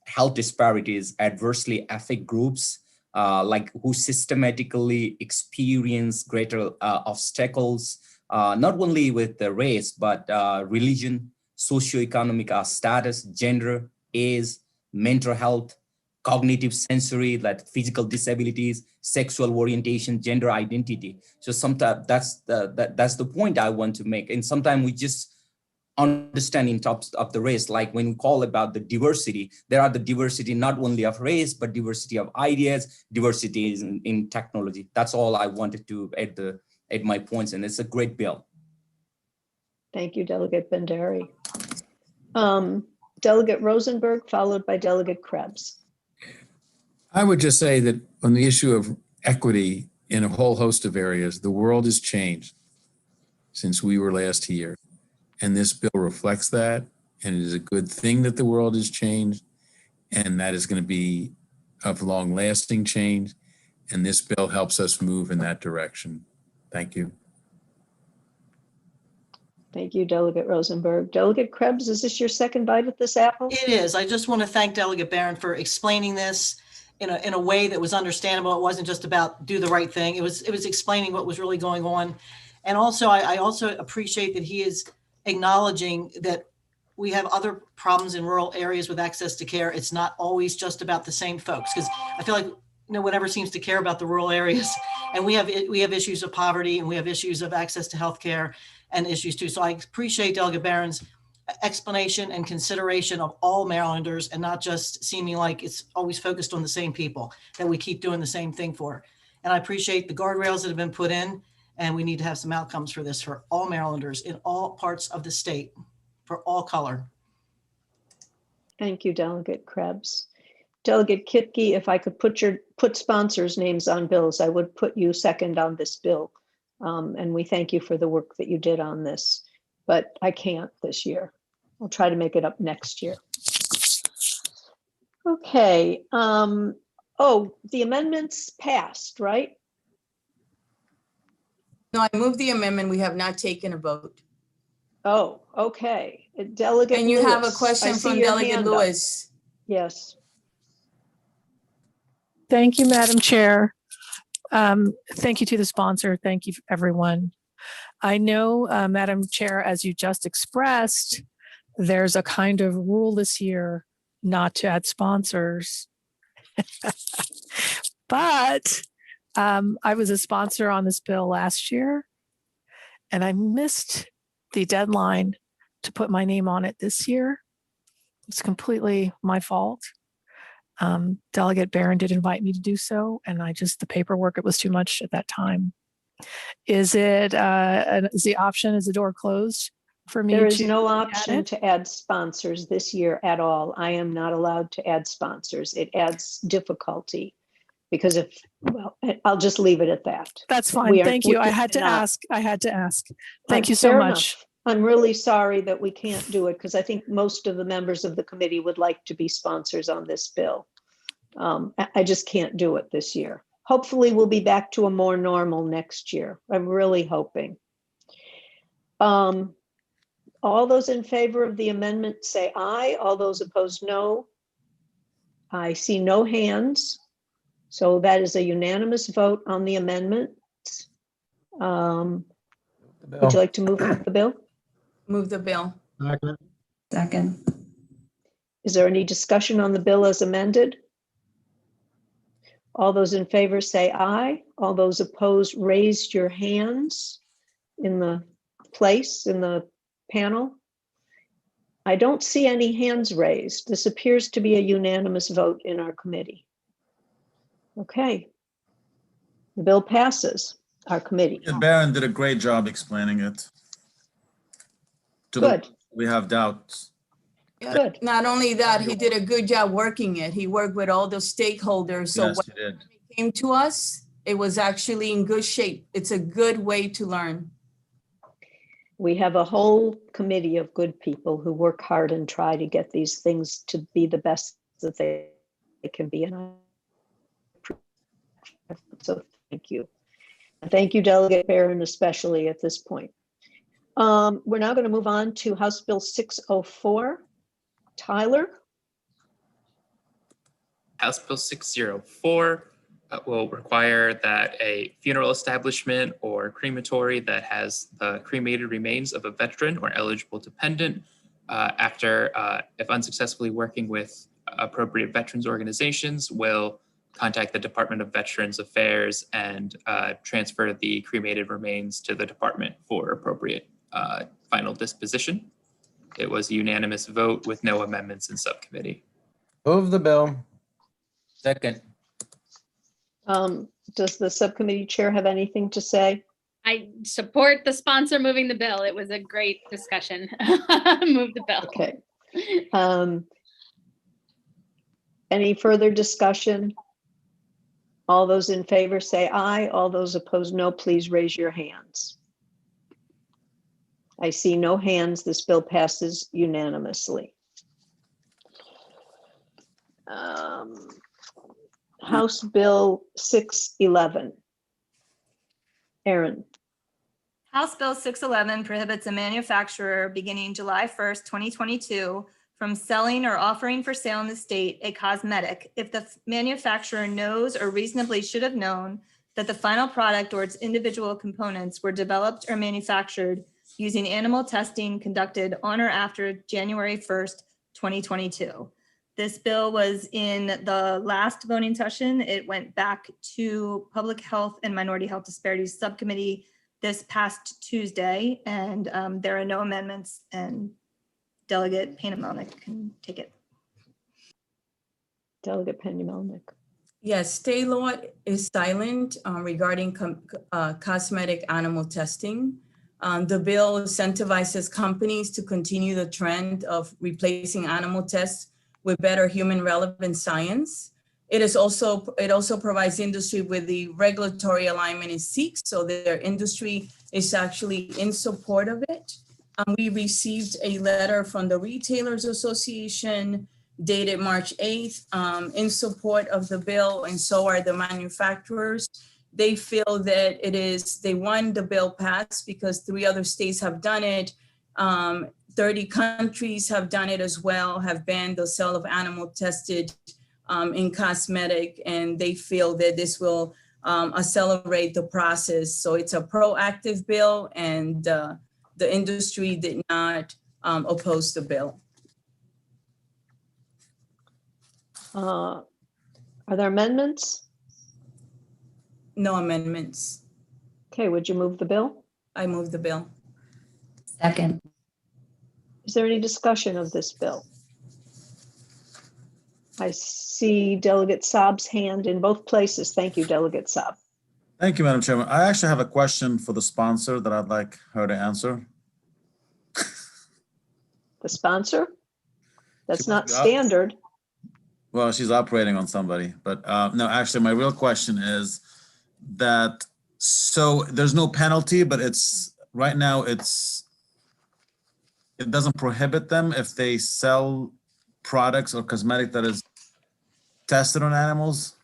health disparities adversely affect groups like who systematically experience greater obstacles, not only with the race, but religion, socioeconomic status, gender, age, mental health, cognitive, sensory, like physical disabilities, sexual orientation, gender identity. So sometimes that's the point I want to make. And sometimes we just understand in terms of the race, like when we call about the diversity, there are the diversity not only of race, but diversity of ideas, diversity in technology. That's all I wanted to add my points, and it's a great bill. Thank you, Delegate Banderi. Delegate Rosenberg, followed by Delegate Krebs. I would just say that on the issue of equity in a whole host of areas, the world has changed since we were last here. And this bill reflects that. And it is a good thing that the world has changed. And that is going to be of long lasting change. And this bill helps us move in that direction. Thank you. Thank you, Delegate Rosenberg. Delegate Krebs, is this your second bite at this apple? It is. I just want to thank Delegate Barron for explaining this in a way that was understandable. It wasn't just about do the right thing. It was explaining what was really going on. And also, I also appreciate that he is acknowledging that we have other problems in rural areas with access to care. It's not always just about the same folks, because I feel like no one ever seems to care about the rural areas. And we have issues of poverty, and we have issues of access to healthcare and issues too. So I appreciate Delegate Barron's explanation and consideration of all Marylanders, and not just seeming like it's always focused on the same people that we keep doing the same thing for. And I appreciate the guardrails that have been put in, and we need to have some outcomes for this for all Marylanders in all parts of the state, for all color. Thank you, Delegate Krebs. Delegate Kipke, if I could put sponsors' names on bills, I would put you second on this bill. And we thank you for the work that you did on this, but I can't this year. I'll try to make it up next year. Okay. Oh, the amendments passed, right? No, I moved the amendment. We have not taken a vote. Oh, okay. Delegate And you have a Lewis, I question see from your Delegate hand up. Lewis. Yes. Thank you, Madam Chair. Thank you to the sponsor. Thank you, everyone. I know, Madam Chair, as you just expressed, there's a kind of rule this year not to add sponsors. But I was a sponsor on this bill last year, and I missed the deadline to put my name on it this year. It's completely my fault. Delegate Barron did invite me to do so, and the paperwork, it was too much at that time. Is the option, is the door closed for me? There is no option to add sponsors this year at all. I am not allowed to add sponsors. It adds difficulty because I'll just leave it at that. That's fine. Thank you. I had to ask. Thank you so Fair much. enough. I'm really sorry that we can't do it, because I think most of the members of the committee would like to be sponsors on this bill. I just can't do it this year. Hopefully we'll be back to a more normal next year. I'm really hoping. All those in favor of the amendment say aye. All those opposed, no. I see no hands. So that is a unanimous vote on the amendment. Would you like to move the bill? Move the bill. Second. Is there any discussion on the bill as amended? All those in favor say aye. All those opposed, raise your hands in the panel. I don't see any hands raised. This appears to be a unanimous vote in our committee. Okay. The bill passes. our committee. And Baron did a great job explaining it. Good. We have doubts. Yeah, Good. not only that, he did a good job working it. He worked with all the stakeholders. So Yes, when he did. it came to us, it was actually in good shape. It's a good way to learn. We have a whole committee of good people who work hard and try to get these things to be the best that they can be. And so thank you. And thank you, Delegate Barron, especially at this point. We're now going to move on to House Bill 604. Tyler? House Bill 604 will require that a funeral establishment or crematory that has the cremated remains of a veteran or eligible dependent after, if unsuccessfully working with appropriate veterans organizations, will contact the Department of Veterans Affairs and transfer the cremated remains to the department for appropriate final disposition. It was a unanimous vote with no amendments in subcommittee. Move the bill. Second. Does the subcommittee chair have anything to say? I support the sponsor moving the bill. It was a great discussion. Move the bill. Okay. Any further discussion? All those in favor say aye. All those opposed, no. Please raise your hands. I see no hands. This bill passes unanimously. House Bill 611. Aaron. House Bill 611 prohibits a manufacturer beginning July 1st, 2022 from selling or offering for sale in the state a cosmetic if the manufacturer knows or reasonably should have known that the final product or its individual components were developed or manufactured using animal testing conducted on or after January 1st, 2022. This bill was in the last voting session. It went back to Public Health and Minority Health Disparities Subcommittee this past Tuesday, and there are no amendments, and Delegate Pena-Melnick can take it. Delegate Pena-Melnick. Yes, state law is silent regarding cosmetic animal testing. The bill incentivizes companies to continue the trend of replacing animal tests with better human relevant science. It also provides industry with the regulatory alignment it seeks, so their industry is actually in support of it. We received a letter from the Retailers Association dated March 8th in support of the bill, and so are the manufacturers. They feel that they want the bill passed because 3 other states have done it. 30 countries have done it as well, have banned the sale of animal tested in cosmetic, and they feel that this will accelerate the process. So it's a proactive bill, and the industry did not oppose the bill. Are there amendments? No amendments. Okay, would you move the bill? I move the bill. Second. Is there any discussion of this bill? I see Delegate Saab's hand in both places. Thank you, Delegate Saab. Thank you, Madam Chairman. I actually have a question for the sponsor that I'd like her to answer. The sponsor? That's She not must be up. standard. Well, she's operating on somebody, but no, actually, my real question is that, so there's no penalty, but it's, right now, it doesn't prohibit them if they sell products or cosmetic that is tested on animals?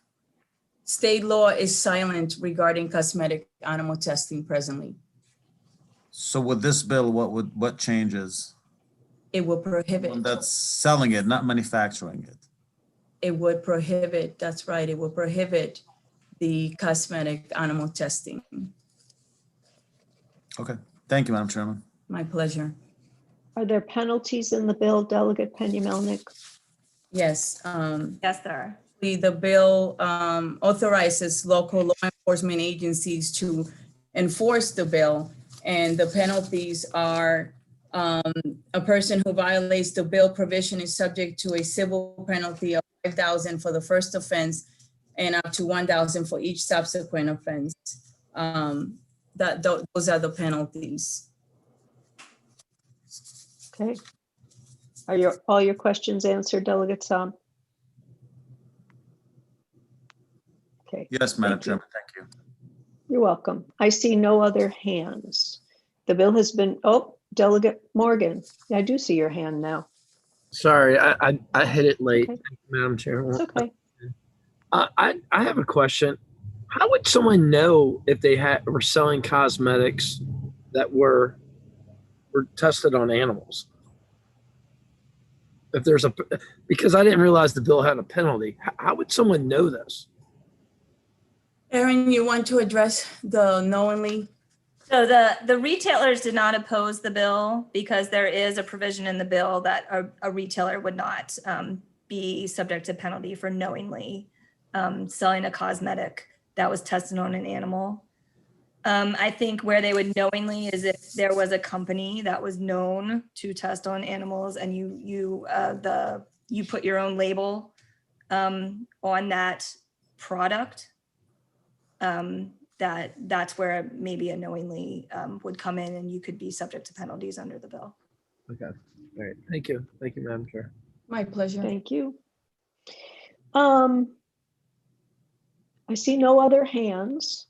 State law is silent regarding cosmetic animal testing presently. So with this bill, what changes? It will prohibit. One that's selling it, not manufacturing it. It would prohibit, that's right, it will prohibit the cosmetic animal testing. Okay, thank you, Madam Chairman. My pleasure. Are there penalties in the bill, Delegate Pena-Melnick? Yes. Yes, there are. The bill authorizes local law enforcement agencies to enforce the bill, and the penalties are a person who violates the bill provision is subject to a civil penalty of $5,000 for the first offense and up to $1,000 for each subsequent offense. Those are the penalties. Okay. Are all your questions answered, Delegate Saab? Okay. Yes, Madam Thank you. Chairman, thank you. You're welcome. I see no other hands. The bill has been, oh, Delegate Morgan, I do see your hand now. Sorry, I hit it late, Okay. Madam Chair. It's okay. I have a question. How would someone know if they were selling cosmetics that were tested on animals? If there's because I didn't realize the bill had a penalty. How would someone know this? Erin, you want to address the knowingly? So the retailers did not oppose the bill because there is a provision in the bill that a retailer would not be subject to penalty for knowingly selling a cosmetic that was tested on an animal. I think where they would knowingly is if there was a company that was known to test on animals and you put your own label on that product. That's where maybe a knowingly would come in and you could be subject to penalties under the bill. Okay. All right. Thank you. Thank you, Madam Chair. My pleasure. Thank you. I see no other hands.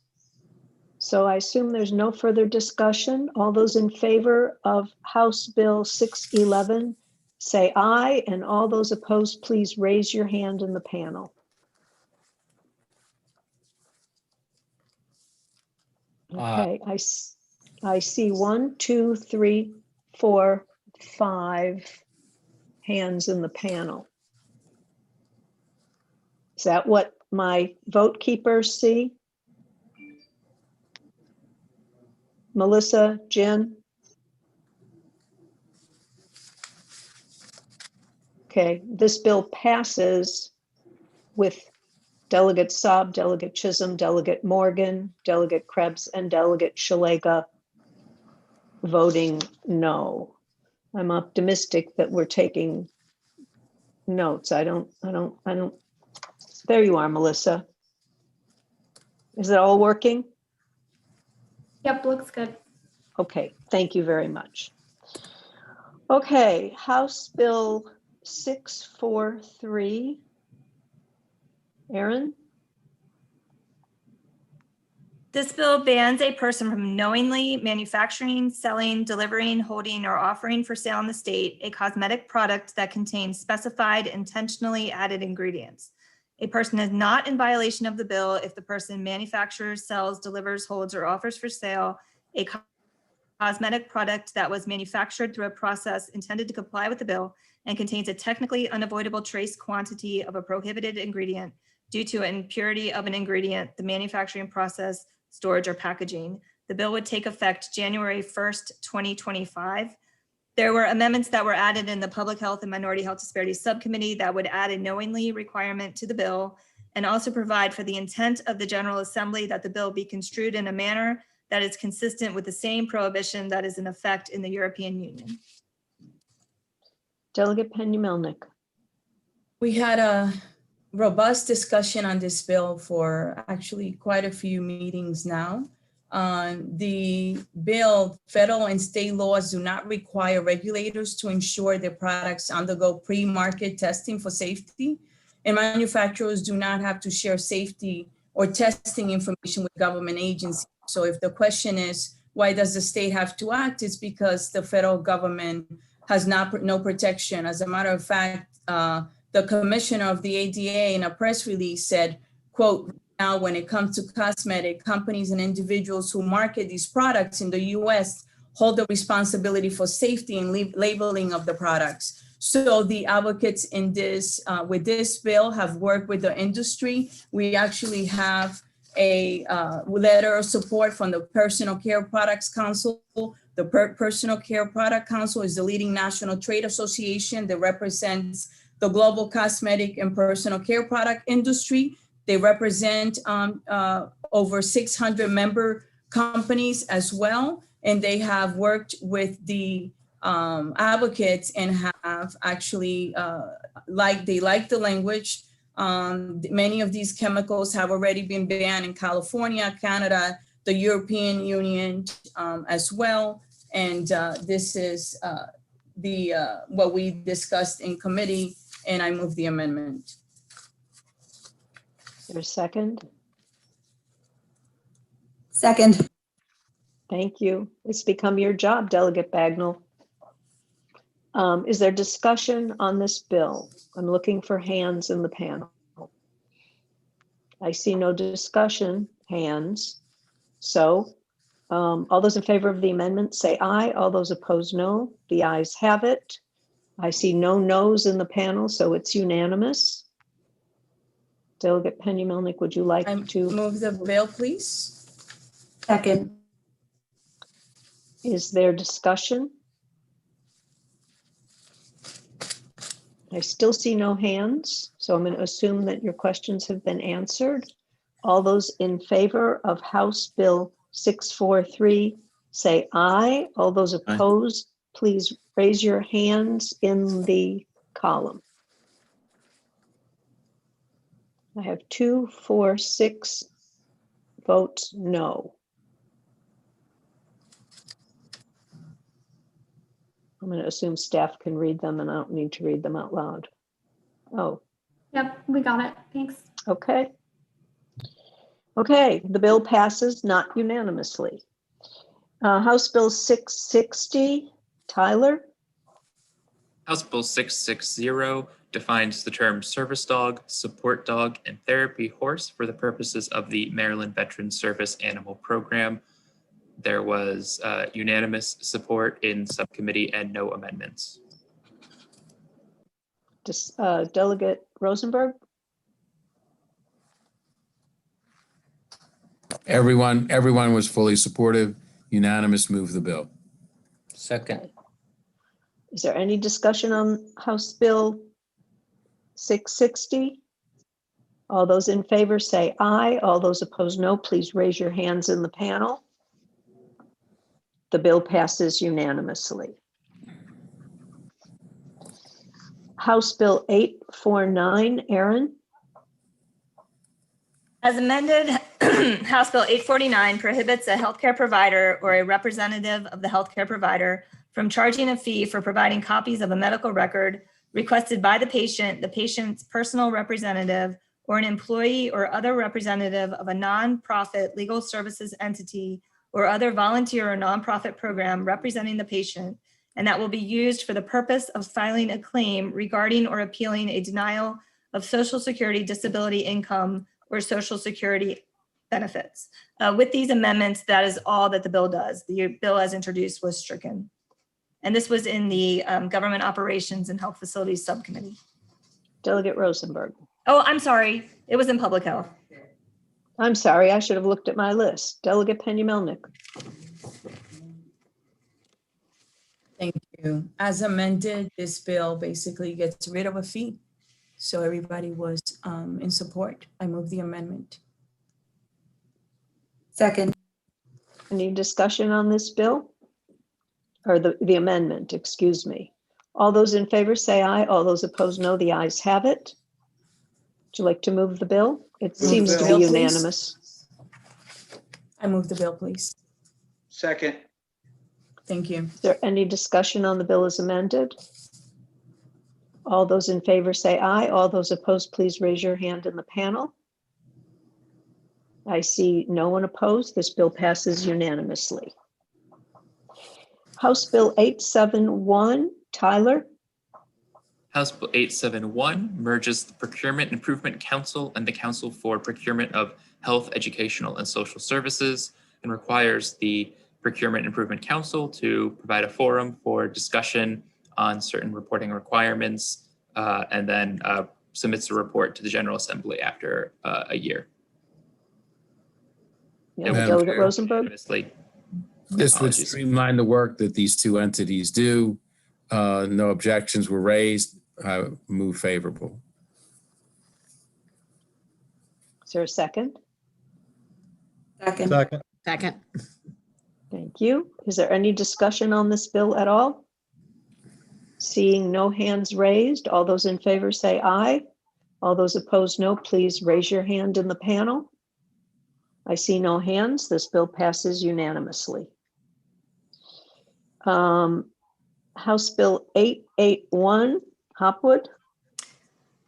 So I assume there's no further discussion. All those in favor of House Bill 611, say aye, and all those opposed, please raise your hand in the panel. Okay, I see 1, 2, 3, 4, 5 hands in the panel. Is that what my vote keepers see? Melissa, Jen? Okay, this bill passes with Delegate Saab, Delegate Chisholm, Delegate Morgan, Delegate Krebs, and Delegate Shalega voting no. I'm optimistic that we're taking notes. I don't. There you are, Melissa. Is it all working? Yep, looks good. Okay, thank you very much. Okay, House Bill 643. Erin? This bill bans a person from knowingly manufacturing, selling, delivering, holding, or offering for sale in the state a cosmetic product that contains specified intentionally added ingredients. A person is not in violation of the bill if the person manufactures, sells, delivers, holds, or offers for sale a cosmetic product that was manufactured through a process intended to comply with the bill and contains a technically unavoidable trace quantity of a prohibited ingredient due to an impurity of an ingredient, the manufacturing process, storage, or packaging. The bill would take effect January 1st, 2025. There were amendments that were added in the Public Health and Minority Health Disparities Subcommittee that would add a knowingly requirement to the bill and also provide for the intent of the General Assembly that the bill be construed in a manner that is consistent with the same prohibition that is in effect in the European Union. Delegate Peña-Melnick. We had a robust discussion on this bill for actually quite a few meetings now. The bill, federal and state laws do not require regulators to ensure their products undergo pre-market testing for safety, and manufacturers do not have to share safety or testing information with government agencies. So if the question is, why does the state have to act? It's because the federal government has no protection. As a matter of fact, the commissioner of the ADA in a press release said, quote, now when it comes to cosmetic companies and individuals who market these products in the US hold the responsibility for safety and labeling of the products. So the advocates in this, with this bill have worked with the industry. We actually have a letter of support from the Personal Care Products Council. The Personal Care Product Council is the leading national trade association that represents the global cosmetic and personal care product industry. They represent over 600 member companies as well. And they have worked with the advocates and have actually they like the language. Many of these chemicals have already been banned in California, Canada, the European Union as well. And this is what we discussed in committee, and I move the amendment. Is there a second? Second. Thank you. It's become your job, Delegate Bagnall. Is there discussion on this bill? I'm looking for hands in the panel. I see no discussion, hands. So all those in favor of the amendment say aye. All those opposed, no. The ayes have it. I see no noes in the panel, so it's unanimous. Delegate Penny-Melnick, would you like to move the bill, please? Second. Is there discussion? I still see no hands, so I'm going to assume that your questions have been answered. All those in favor of House Bill 643 say aye. All those opposed, please raise your hands in the column. I have 2, 4, 6 votes no. I'm going to assume staff can read them and I don't need to read them out loud. Oh. Yep, we got it. Thanks. Okay. Okay, the bill passes not unanimously. House Bill 660, Tyler? House Bill 660 defines the term service dog, support dog, and therapy horse for the purposes of the Maryland Veterans Service Animal Program. There was unanimous support in subcommittee and no amendments. Delegate Rosenberg? Everyone was fully supportive, unanimous, move the bill. Second. Is there any discussion on House Bill 660? All those in favor say aye. All those opposed, no. Please raise your hands in the panel. The bill passes unanimously. House Bill 849, Aaron? As amended, House Bill 849 prohibits a healthcare provider or a representative of the healthcare provider from charging a fee for providing copies of a medical record requested by the patient's personal representative, or an employee or other representative of a nonprofit legal services entity or other volunteer or nonprofit program representing the patient, and that will be used for the purpose of filing a claim regarding or appealing a denial of Social Security disability income or Social Security benefits. With these amendments, that is all that the bill does. The bill as introduced was stricken. And this was in the Government Operations and Health Facilities Subcommittee. Delegate Rosenberg. Oh, I'm sorry. It was in Public Health. I'm sorry, I should have looked at my list. Delegate Penny-Melnick. Thank you. As amended, this bill basically gets rid of a fee. So everybody was in support. I move the amendment. Second. Any discussion on this bill? Or the amendment, excuse me. All those in favor say aye. All those opposed, no. The ayes have it. Would you like to move the bill? It seems to be unanimous. I move the bill, please. Second. Thank you. Is there any discussion on the bill as amended? All those in favor say aye. All those opposed, please raise your hand in the panel. I see no one opposed. This bill passes unanimously. House Bill 871, Tyler? House Bill 871 merges the Procurement Improvement Council and the Council for Procurement of Health, Educational, and Social Services, and requires the Procurement Improvement Council to provide a forum for discussion on certain reporting requirements, and then submits a report to the General Assembly after a year. Yeah, Delegate Rosenberg? This would streamline the work that these two entities do. No objections were raised. I move favorable. Is there a second? Second. Second. Second. Thank you. Is there any discussion on this bill at all? Seeing no hands raised, all those in favor say aye. All those opposed, no. Please raise your hand in the panel. I see no hands. This bill passes unanimously. House Bill 881, Hopwood.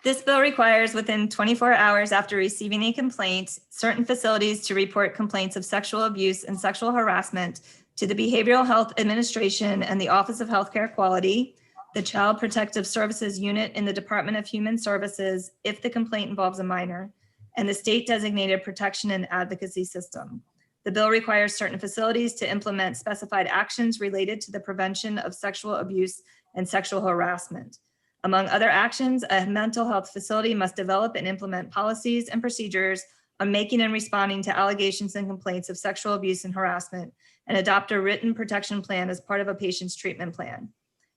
This bill requires within 24 hours after receiving a complaint, certain facilities to report complaints of sexual abuse and sexual harassment to the Behavioral Health Administration and the Office of Healthcare Quality, the Child Protective Services Unit in the Department of Human Services if the complaint involves a minor, and the state designated protection and advocacy system. The bill requires certain facilities to implement specified actions related to the prevention of sexual abuse and sexual harassment. Among other actions, a mental health facility must develop and implement policies and procedures on making and responding to allegations and complaints of sexual abuse and harassment, and adopt a written protection plan as part of a patient's treatment plan.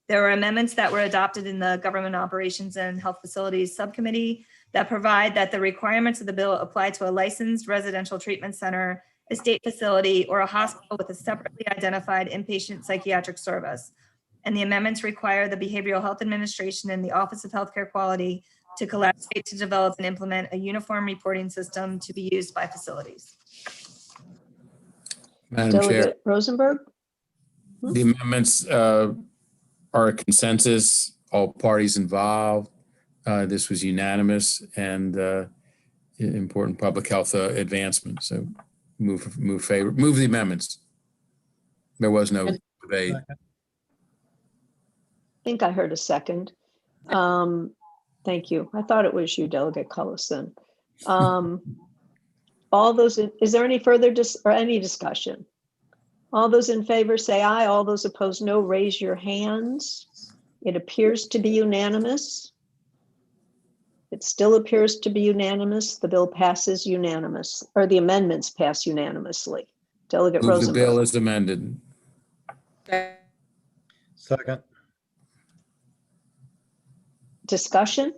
There were amendments that were adopted in the Government Operations and Health Facilities Subcommittee that provide that the requirements of the bill apply to a licensed residential treatment center, a state facility, or a hospital with a separately identified inpatient psychiatric service. And the amendments require the Behavioral Health Administration and the Office of Healthcare Quality to collaborate to develop and implement a uniform reporting system to be used by facilities. Madam Chair, Delegate Rosenberg. the amendments are a consensus, all parties involved. This was unanimous and important public health advancement. So move the amendments. There was no debate. I think I heard a second. Thank you. I thought it was you, Delegate Cullison. All those, is there any further any discussion? All those in favor say aye. All those opposed, no. Raise your hands. It appears to be unanimous. It still appears to be unanimous. The bill passes unanimous, or the amendments pass unanimously. Delegate Move Rosenberg. the bill as amended. Second. Discussion?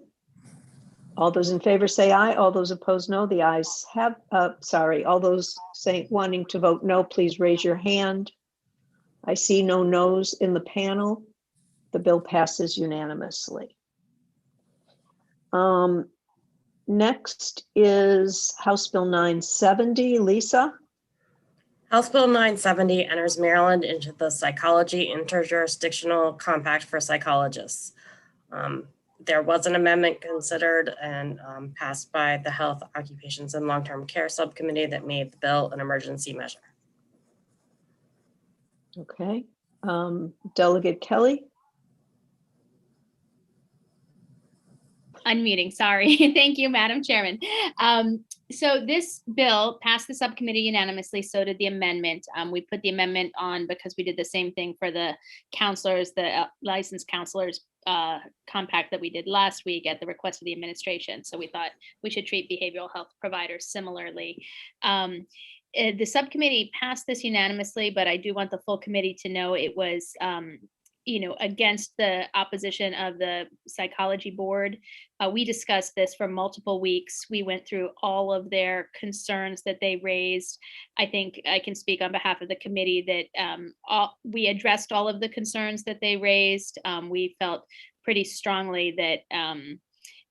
All those in favor say aye. All those opposed, no. The ayes have, all those wanting to vote no, please raise your hand. I see no no's in the panel. The bill passes unanimously. Next is House Bill 970. Lisa? House Bill 970 enters Maryland into the Psychology Interjurisdictional Compact for Psychologists. There was an amendment considered and passed by the Health, Occupations, and Long-Term Care Subcommittee that made the bill an emergency measure. Okay. Delegate Kelly? Unmuting, sorry. Thank you, Madam Chairman. So this bill passed the subcommittee unanimously, so did the amendment. We put the amendment on because we did the same thing for the counselors, the licensed counselors compact that we did last week at the request of the administration. So we thought we should treat behavioral health providers similarly. The subcommittee passed this unanimously, but I do want the full committee to know it was against the opposition of the psychology board. We discussed this for multiple weeks. We went through all of their concerns that they raised. I think I can speak on behalf of the committee that we addressed all of the concerns that they raised. We felt pretty strongly that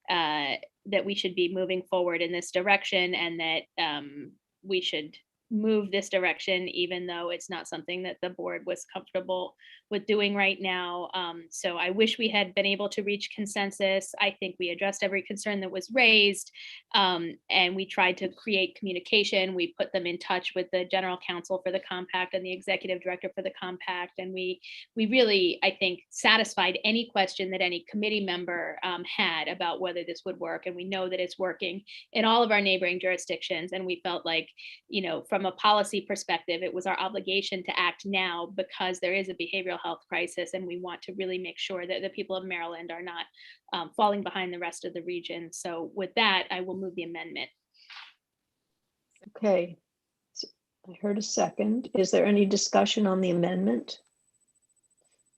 that we should be moving forward in this direction, and that we should move this direction, even though it's not something that the board was comfortable with doing right now. So I wish we had been able to reach consensus. I think we addressed every concern that was raised, and we tried to create communication. We put them in touch with the general counsel for the compact and the executive director for the compact. And we really, I think, satisfied any question that any committee member had about whether this would work. And we know that it's working in all of our neighboring jurisdictions. And we felt like, from a policy perspective, it was our obligation to act now because there is a behavioral health crisis, and we want to really make sure that the people of Maryland are not falling behind the rest of the region. So with that, I will move the amendment. Okay, so I heard a second. Is there any discussion on the amendment?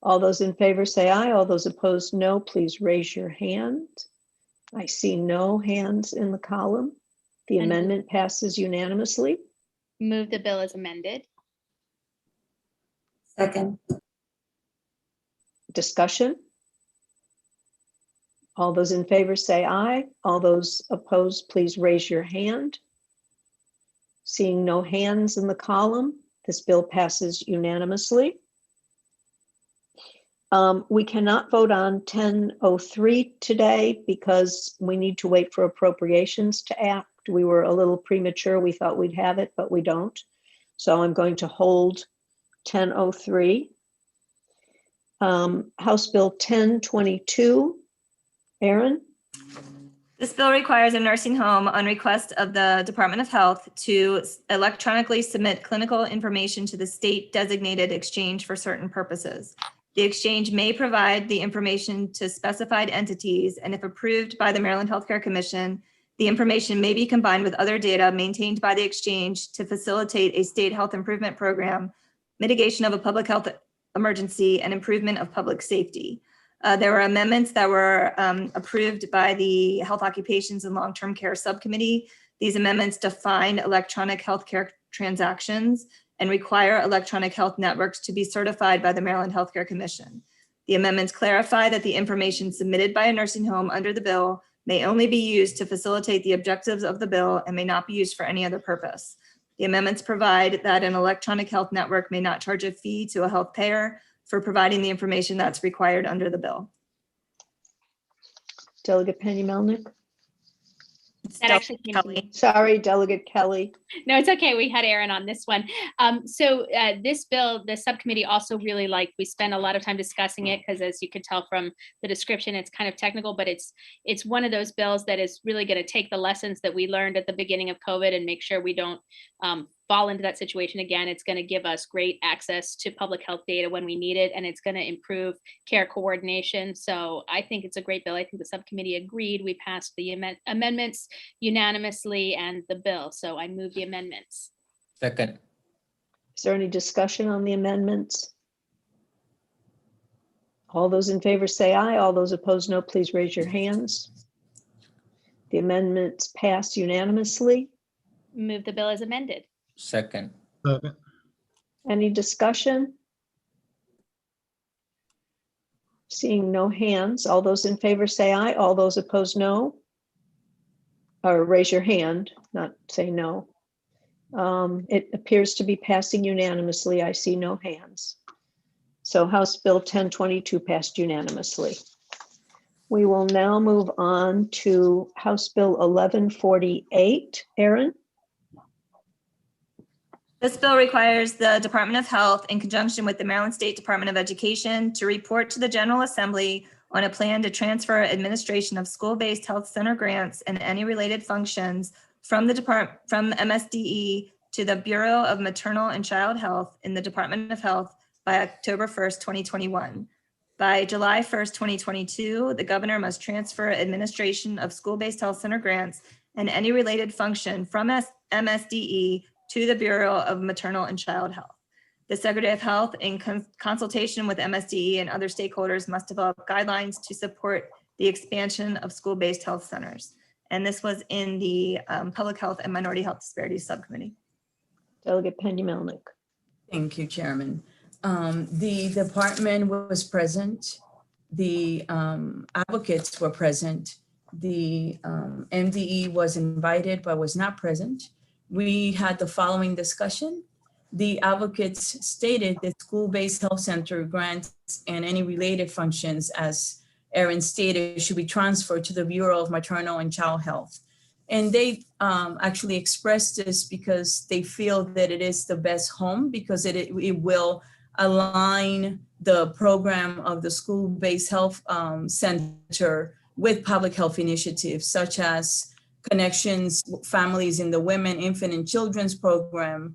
All those in favor say aye. All those opposed, no. Please raise your hand. I see no hands in the column. The amendment passes unanimously. Move the bill as amended. Second. Discussion? All those in favor say aye. All those opposed, please raise your hand. Seeing no hands in the column, this bill passes unanimously. We cannot vote on 1003 today because we need to wait for appropriations to act. We were a little premature. We thought we'd have it, but we don't. So I'm going to hold 1003. House Bill 1022. Aaron? This bill requires a nursing home on request of the Department of Health to electronically submit clinical information to the state designated exchange for certain purposes. The exchange may provide the information to specified entities, and if approved by the Maryland Healthcare Commission, the information may be combined with other data maintained by the exchange to facilitate a state health improvement program, mitigation of a public health emergency, and improvement of public safety. There were amendments that were approved by the Health Occupations and Long-Term Care Subcommittee. These amendments define electronic healthcare transactions and require electronic health networks to be certified by the Maryland Healthcare Commission. The amendments clarify that the information submitted by a nursing home under the bill may only be used to facilitate the objectives of the bill and may not be used for any other purpose. The amendments provide that an electronic health network may not charge a fee to a health payer for providing the information that's required under the bill. Delegate Penny Melnick? That actually came to me. Sorry, Delegate Kelly. No, it's okay. We had Aaron on this one. So this bill, the subcommittee also really liked. We spent a lot of time discussing it because, as you could tell from the description, it's kind of technical, but it's one of those bills that is really going to take the lessons that we learned at the beginning of COVID and make sure we don't fall into that situation again. It's going to give us great access to public health data when we need it, and it's going to improve care coordination. So I think it's a great bill. I think the subcommittee agreed. We passed the amendments unanimously and the bill. So I move the amendments. Second. Is there any discussion on the amendments? All those in favor say aye. All those opposed, no. Please raise your hands. The amendments pass unanimously. Move the bill as amended. Second. Any discussion? Seeing no hands, all those in favor say aye. All those opposed, no. Or raise your hand, not say no. It appears to be passing unanimously. I see no hands. So House Bill 1022 passed unanimously. We will now move on to House Bill 1148. Aaron? This bill requires the Department of Health, in conjunction with the Maryland State Department of Education, to report to the General Assembly on a plan to transfer administration of school-based health center grants and any related functions from MSDE to the Bureau of Maternal and Child Health in the Department of Health by October 1st, 2021. By July 1st, 2022, the governor must transfer administration of school-based health center grants and any related function from MSDE to the Bureau of Maternal and Child Health. The Secretary of Health, in consultation with MSDE and other stakeholders, must develop guidelines to support the expansion of school-based health centers. And this was in the Public Health and Minority Health Disparities Subcommittee. Delegate Penny Melnick. Thank you, Chairman. The department was present. The advocates were present. The MDE was invited but was not present. We had the following discussion. The advocates stated that school-based health center grants and any related functions, as Aaron stated, should be transferred to the Bureau of Maternal and Child Health. And they actually expressed this because they feel that it is the best home, because it will align the program of the school-based health center with public health initiatives, such as connections, families in the Women, Infant, and Children's program,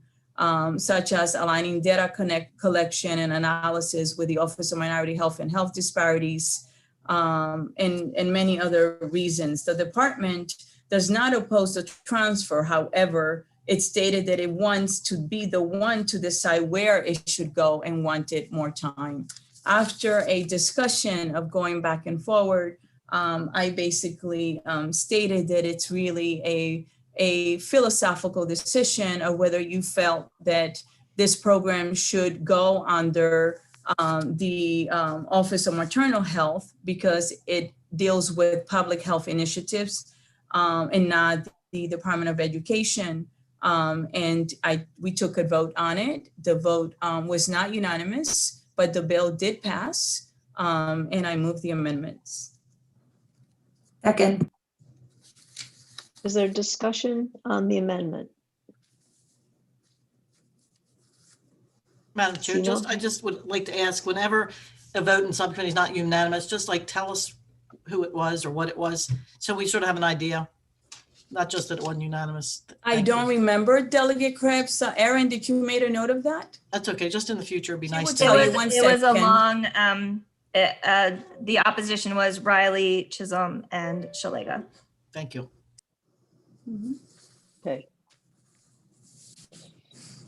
such as aligning data collection and analysis with the Office of Minority Health and Health Disparities, and many other reasons. The department does not oppose the transfer. However, it stated that it wants to be the one to decide where it should go and wanted more time. After a discussion of going back and forward, I basically stated that it's really a philosophical decision of whether you felt that this program should go under the Office of Maternal Health, because it deals with public health initiatives, and not the Department of Education, And we took a vote on it. The vote was not unanimous, but the bill did pass. And I moved the amendments. Second. Is there discussion on the amendment? Madam Chair, I just would like to ask, whenever a vote in subcommittee is not unanimous, just like tell us who it was or what it was, so we sort of have an idea, not just that it wasn't unanimous. I don't remember, Delegate Krebs. Aaron, did you make a note of that? That's okay. Just in the future, it'd be nice will to. tell you one It was a second. long, the opposition was Riley, Chisholm, and Shalega. Thank you. Okay.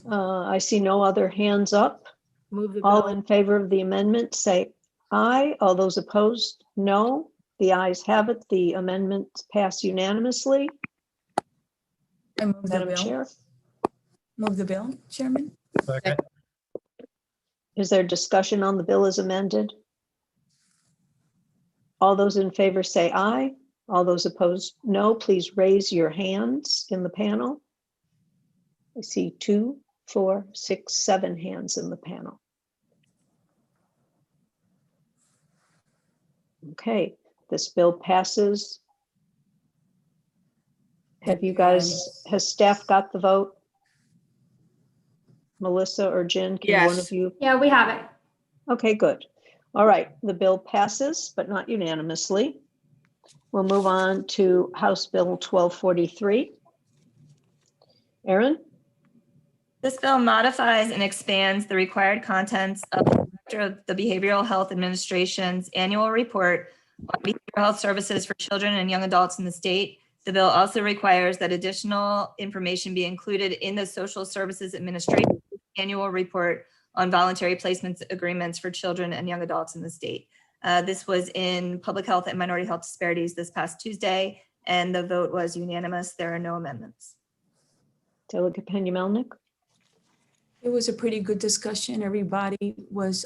I see no other hands up. Move the All bill. in favor of the amendment, say aye. All those opposed, no. The ayes have it. The amendment passed unanimously. I move the Madam bill. Chair, Move the bill, Chairman. Second. is there discussion on the bill as amended? All those in favor say aye. All those opposed, no. Please raise your hands in the panel. I see 2, 4, 6, 7 hands in the panel. Okay, this bill passes. Have you guys, has staff got the vote? Melissa or Jen, can one Yes. of you? Yeah, we have it. Okay, good. All right, the bill passes, but not unanimously. We'll move on to House Bill 1243. Aaron? This bill modifies and expands the required contents of the Director of the Behavioral Health Administration's annual report on behavioral health services for children and young adults in the state. The bill also requires that additional information be included in the Social Services Administration's annual report on voluntary placements agreements for children and young adults in the state. This was in Public Health and Minority Health Disparities this past Tuesday, and the vote was unanimous. There are no amendments. Delegate Peña-Melnick? It was a pretty good discussion. Everybody was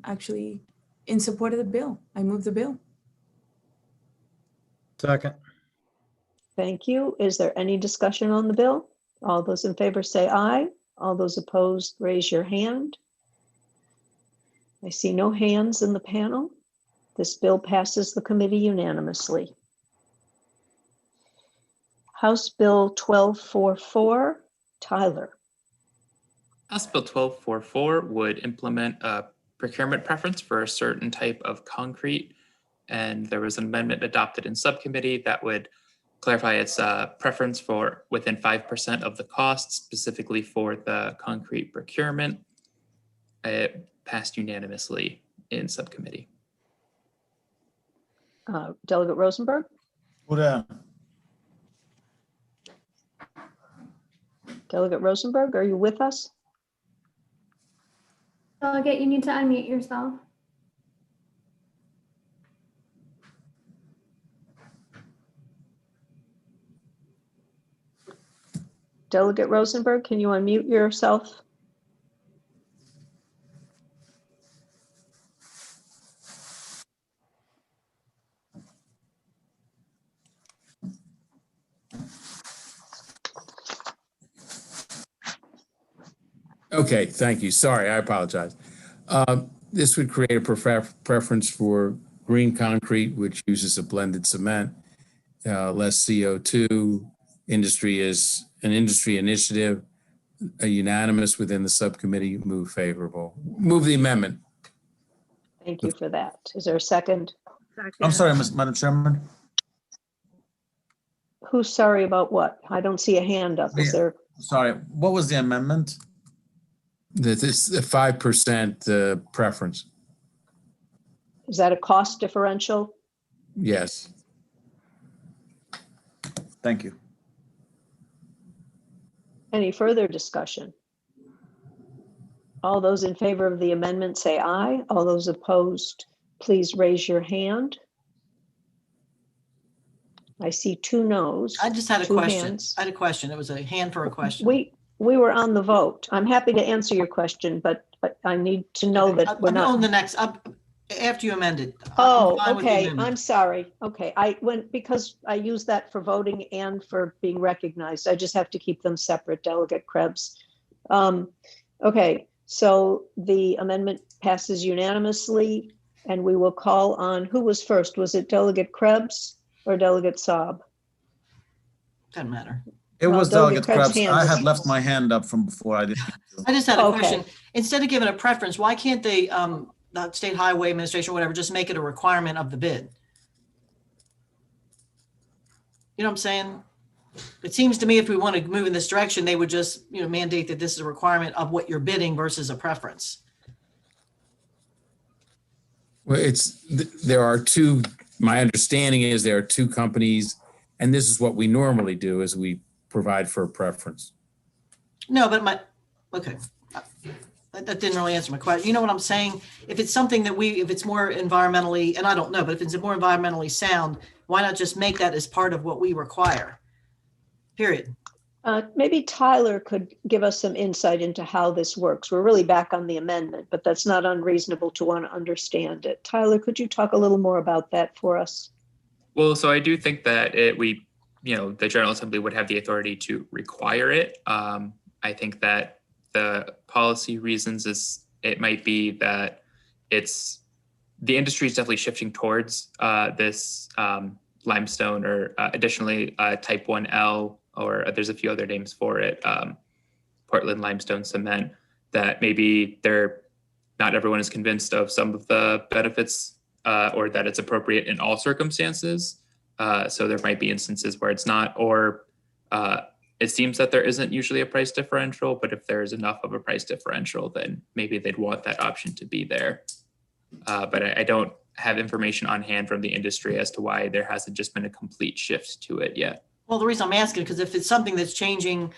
actually in support of the bill. I moved the bill. Second. Thank you. Is there any discussion on the bill? All those in favor say aye. All those opposed, raise your hand. I see no hands in the panel. This bill passes the committee unanimously. House Bill 1244, Tyler. House Bill 1244 would implement a procurement preference for a certain type of concrete. And there was an amendment adopted in subcommittee that would clarify its preference for within 5% of the cost, specifically for the concrete procurement. It passed unanimously in subcommittee. Delegate Rosenberg? Delegate Rosenberg, are you with us? Delegate, you need to unmute yourself. Delegate Rosenberg, can you unmute yourself? Okay, thank you. Sorry, I apologize. This would create a preference for green concrete, which uses a blended cement, less CO2. Industry is an industry initiative, unanimous within the subcommittee, move favorable. Move the amendment. Thank you for that. Is there a second? I'm sorry, Madam Chairman. Who's sorry about what? I don't see a hand up. Is there? Sorry, what was the amendment? This is the 5% preference. Is that a cost differential? Yes. Thank you. Any further discussion? All those in favor of the amendment say aye. All those opposed, please raise your hand. I see 2 noes. I just had a 2 question. hands. I had a question. It was a hand for a question. We were on the vote. I'm happy to answer your question, but I need to know that we're On not. the next, After you amended. Oh, fine with the okay, amendment. I'm sorry. Okay, I went, because I use that for voting and for being recognized. I just have to keep them separate, Delegate Krebs. Okay, so the amendment passes unanimously, and we will call on, who was first? Was it Delegate Krebs or Delegate Saab? Doesn't matter. It Well, was Delegate Delegate Krebs' Krebs. I hand had is- left my hand up from before. I didn't mean to. I just had a Okay. question. Instead of giving a preference, why can't they, the State Highway Administration or whatever, just make it a requirement of the bid? You know what I'm saying? It seems to me if we want to move in this direction, they would just, mandate that this is a requirement of what you're bidding versus a preference. Well, there are two, my understanding is there are two companies, and this is what we normally do, is we provide for a preference. No, but okay. That didn't really answer my question. You know what I'm saying? If it's something that if it's more environmentally, and I don't know, but if it's more environmentally sound, why not just make that as part of what we require? Period. Maybe Tyler could give us some insight into how this works. We're really back on the amendment, but that's not unreasonable to want to understand it. Tyler, could you talk a little more about that for us? Well, so I do think that the General Assembly would have the authority to require it. I think that the policy reasons it might be that the industry is definitely shifting towards this limestone, or additionally type 1L, or there's a few other names for it, Portland limestone cement, that maybe not everyone is convinced of some of the benefits or that it's appropriate in all circumstances. So there might be instances where it's not, or it seems that there isn't usually a price differential, but if there is enough of a price differential, then maybe they'd want that option to be there. But I don't have information on hand from the industry as to why there hasn't just been a complete shift to it yet. Well, the reason I'm asking, because if it's something that's changing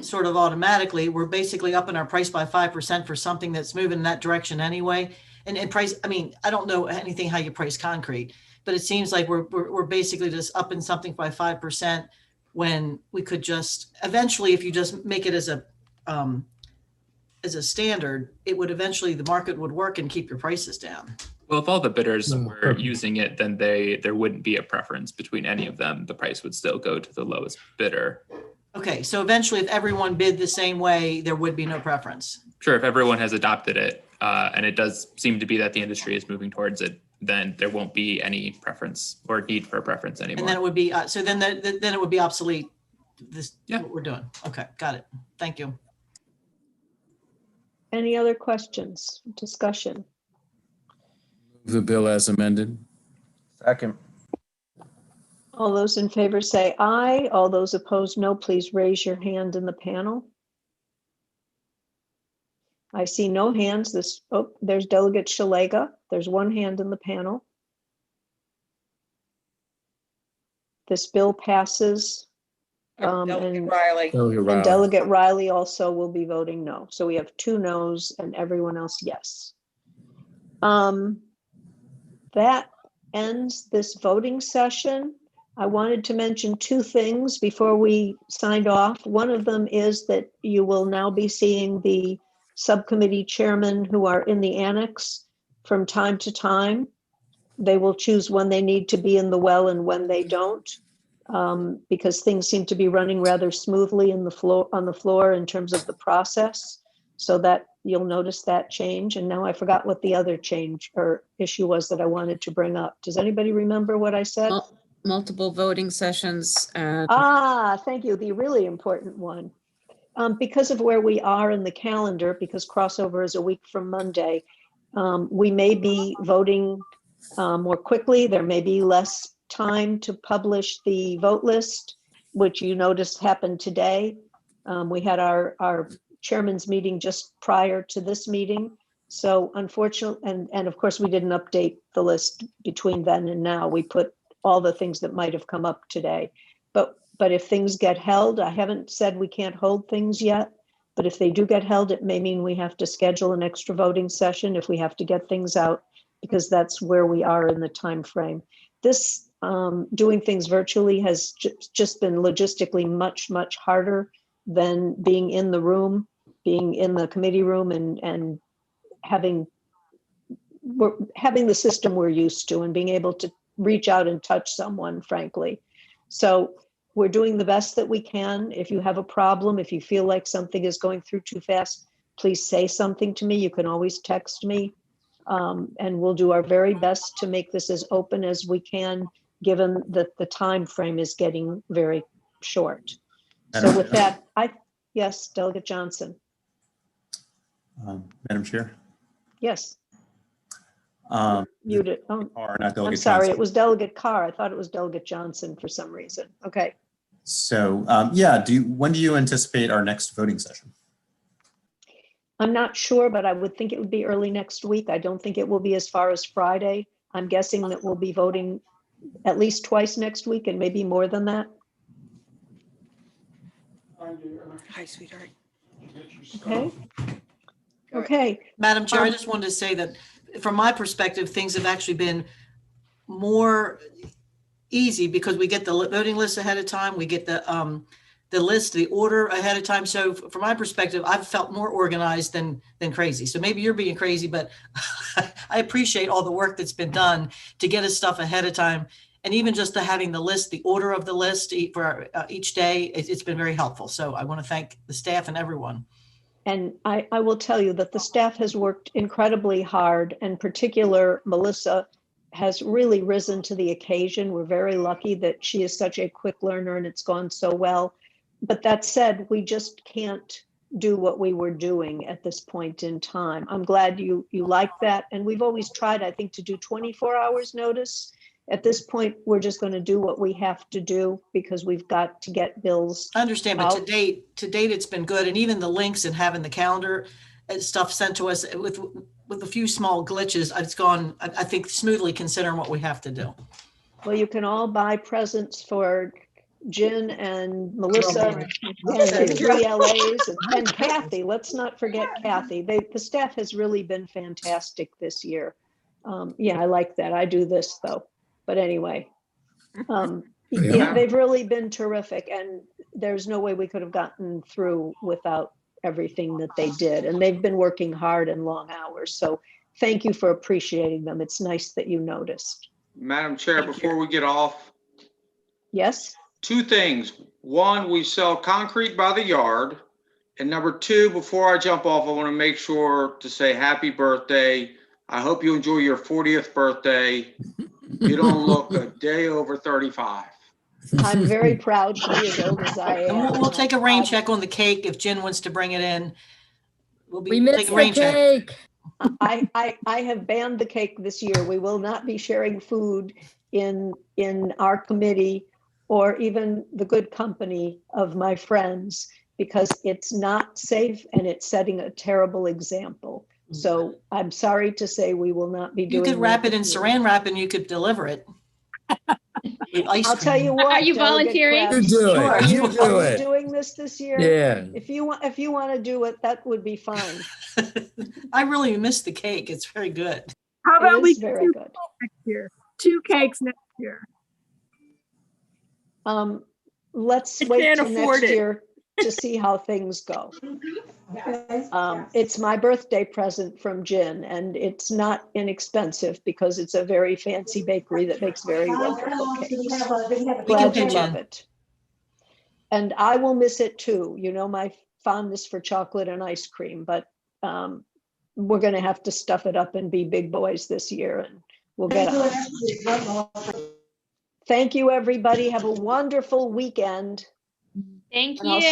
sort of automatically, we're basically upping our price by 5% for something that's moving in that direction anyway. And price, I mean, I don't know anything how you price concrete, but it seems like we're basically just upping something by 5% when we could just eventually, if you just make it as a standard, it would eventually, the market would work and keep your prices down. Well, if all the bidders were using it, then there wouldn't be a preference between any of them. The price would still go to the lowest bidder. Okay, so eventually if everyone bid the same way, there would be no preference. Sure, if everyone has adopted it, and it does seem to be that the industry is moving towards it, then there won't be any preference or need for a preference anymore. And then it would be, then it would be obsolete, what we're doing. Okay, got it. Thank you. Any other questions, discussion? The bill as amended. Second. All those in favor say aye. All those opposed, no. Please raise your hand in the panel. I see no hands. There's Delegate Shalega. There's one hand in the panel. This bill passes. Delegate Riley. And Delegate Riley also will be voting no. So we have 2 noes and everyone else yes. That ends this voting session. I wanted to mention 2 things before we signed off. One of them is that you will now be seeing the subcommittee chairmen who are in the annex from time to time. They will choose when they need to be in the well and when they don't, because things seem to be running rather smoothly on the floor in terms of the process. So that you'll notice that change. And now I forgot what the other change or issue was that I wanted to bring up. Does anybody remember what I said? Multiple voting sessions. Thank you. The really important one. Because of where we are in the calendar, because crossover is a week from Monday, we may be voting more quickly. There may be less time to publish the vote list, which you noticed happened today. We had our chairman's meeting just prior to this meeting. So unfortunately, and of course we didn't update the list between then and now. We put all the things that might have come up today. But if things get held, I haven't said we can't hold things yet, but if they do get held, it may mean we have to schedule an extra voting session if we have to get things out, because that's where we are in the time frame. This doing things virtually has just been logistically much, much harder than being in the room, being in the committee room and having we're having the system we're used to and being able to reach out and touch someone, frankly. So we're doing the best that we can. If you have a problem, if you feel like something is going through too fast, please say something to me. You can always text me. And we'll do our very best to make this as open as we can, given that the time frame is getting very short. So with that, yes, Delegate Johnson. Madam Chair. Yes. Muted. Oh, Or not Delegate I'm sorry, Johnson. it was Delegate Carr. I thought it was Delegate Johnson for some reason. Okay. So yeah, when do you anticipate our next voting session? I'm not sure, but I would think it would be early next week. I don't think it will be as far as Friday. I'm guessing that we'll be voting at least twice next week and maybe more than that. Hi, sweetheart. Okay. Okay. Madam Chair, I just wanted to say that from my perspective, things have actually been more easy because we get the voting list ahead of time. We get the list, the order ahead of time. So from my perspective, I've felt more organized than crazy. So maybe you're being crazy, but I appreciate all the work that's been done to get us stuff ahead of time. And even just having the list, the order of the list for each day, it's been very helpful. So I want to thank the staff and everyone. And I will tell you that the staff has worked incredibly hard. In particular, Melissa has really risen to the occasion. We're very lucky that she is such a quick learner and it's gone so well. But that said, we just can't do what we were doing at this point in time. I'm glad you like that. And we've always tried, I think, to do 24 hours notice. At this point, we're just going to do what we have to do because we've got to get bills. I understand, but out. to date, it's been good. And even the links and having the calendar and stuff sent to us with a few small glitches, it's gone, I think, smoothly considering what we have to do. Well, you can all buy presents for Jen and Melissa and the 3 LAs and Kathy. Let's not forget Kathy. The staff has really been fantastic this year. Yeah, I like that. I do this though. But anyway, yeah, they've really been terrific, and there's no way we could have gotten through without everything that they did. And they've been working hard and long hours. So thank you for appreciating them. It's nice that you noticed. Madam Chair, before we get off. Yes. 2 things. 1, we sell concrete by the yard. And number 2, before I jump off, I want to make sure to say happy birthday. I hope you enjoy your 40th birthday. You don't look a day over 35. I'm very proud to be as old as I am. And we'll take a rain check on the cake if Jen wants to bring it in. We missed the cake. I have banned the cake this year. We will not be sharing food in our committee or even the good company of my friends because it's not safe and it's setting a terrible example. So I'm sorry to say we will not be doing. You could wrap it in saran wrap and you could deliver it. I'll tell you what. Are you volunteering? You do it. Sure. You do Are it. you doing this year? Yeah. If you want to do it, that would be fine. I really missed the cake. It's very good. How about we very good next year? 2 cakes next year. Let's I wait can't till afford next it. year to see how things go. It's my birthday present from Jen, and it's not inexpensive because it's a very fancy bakery that makes very wonderful cakes. Glad you love it. And I will miss it too. You know my fondness for chocolate and ice cream, but we're going to have to stuff it up and be big boys this year, and we'll get on. Thank you, everybody. Have a wonderful weekend. Thank And I'll you.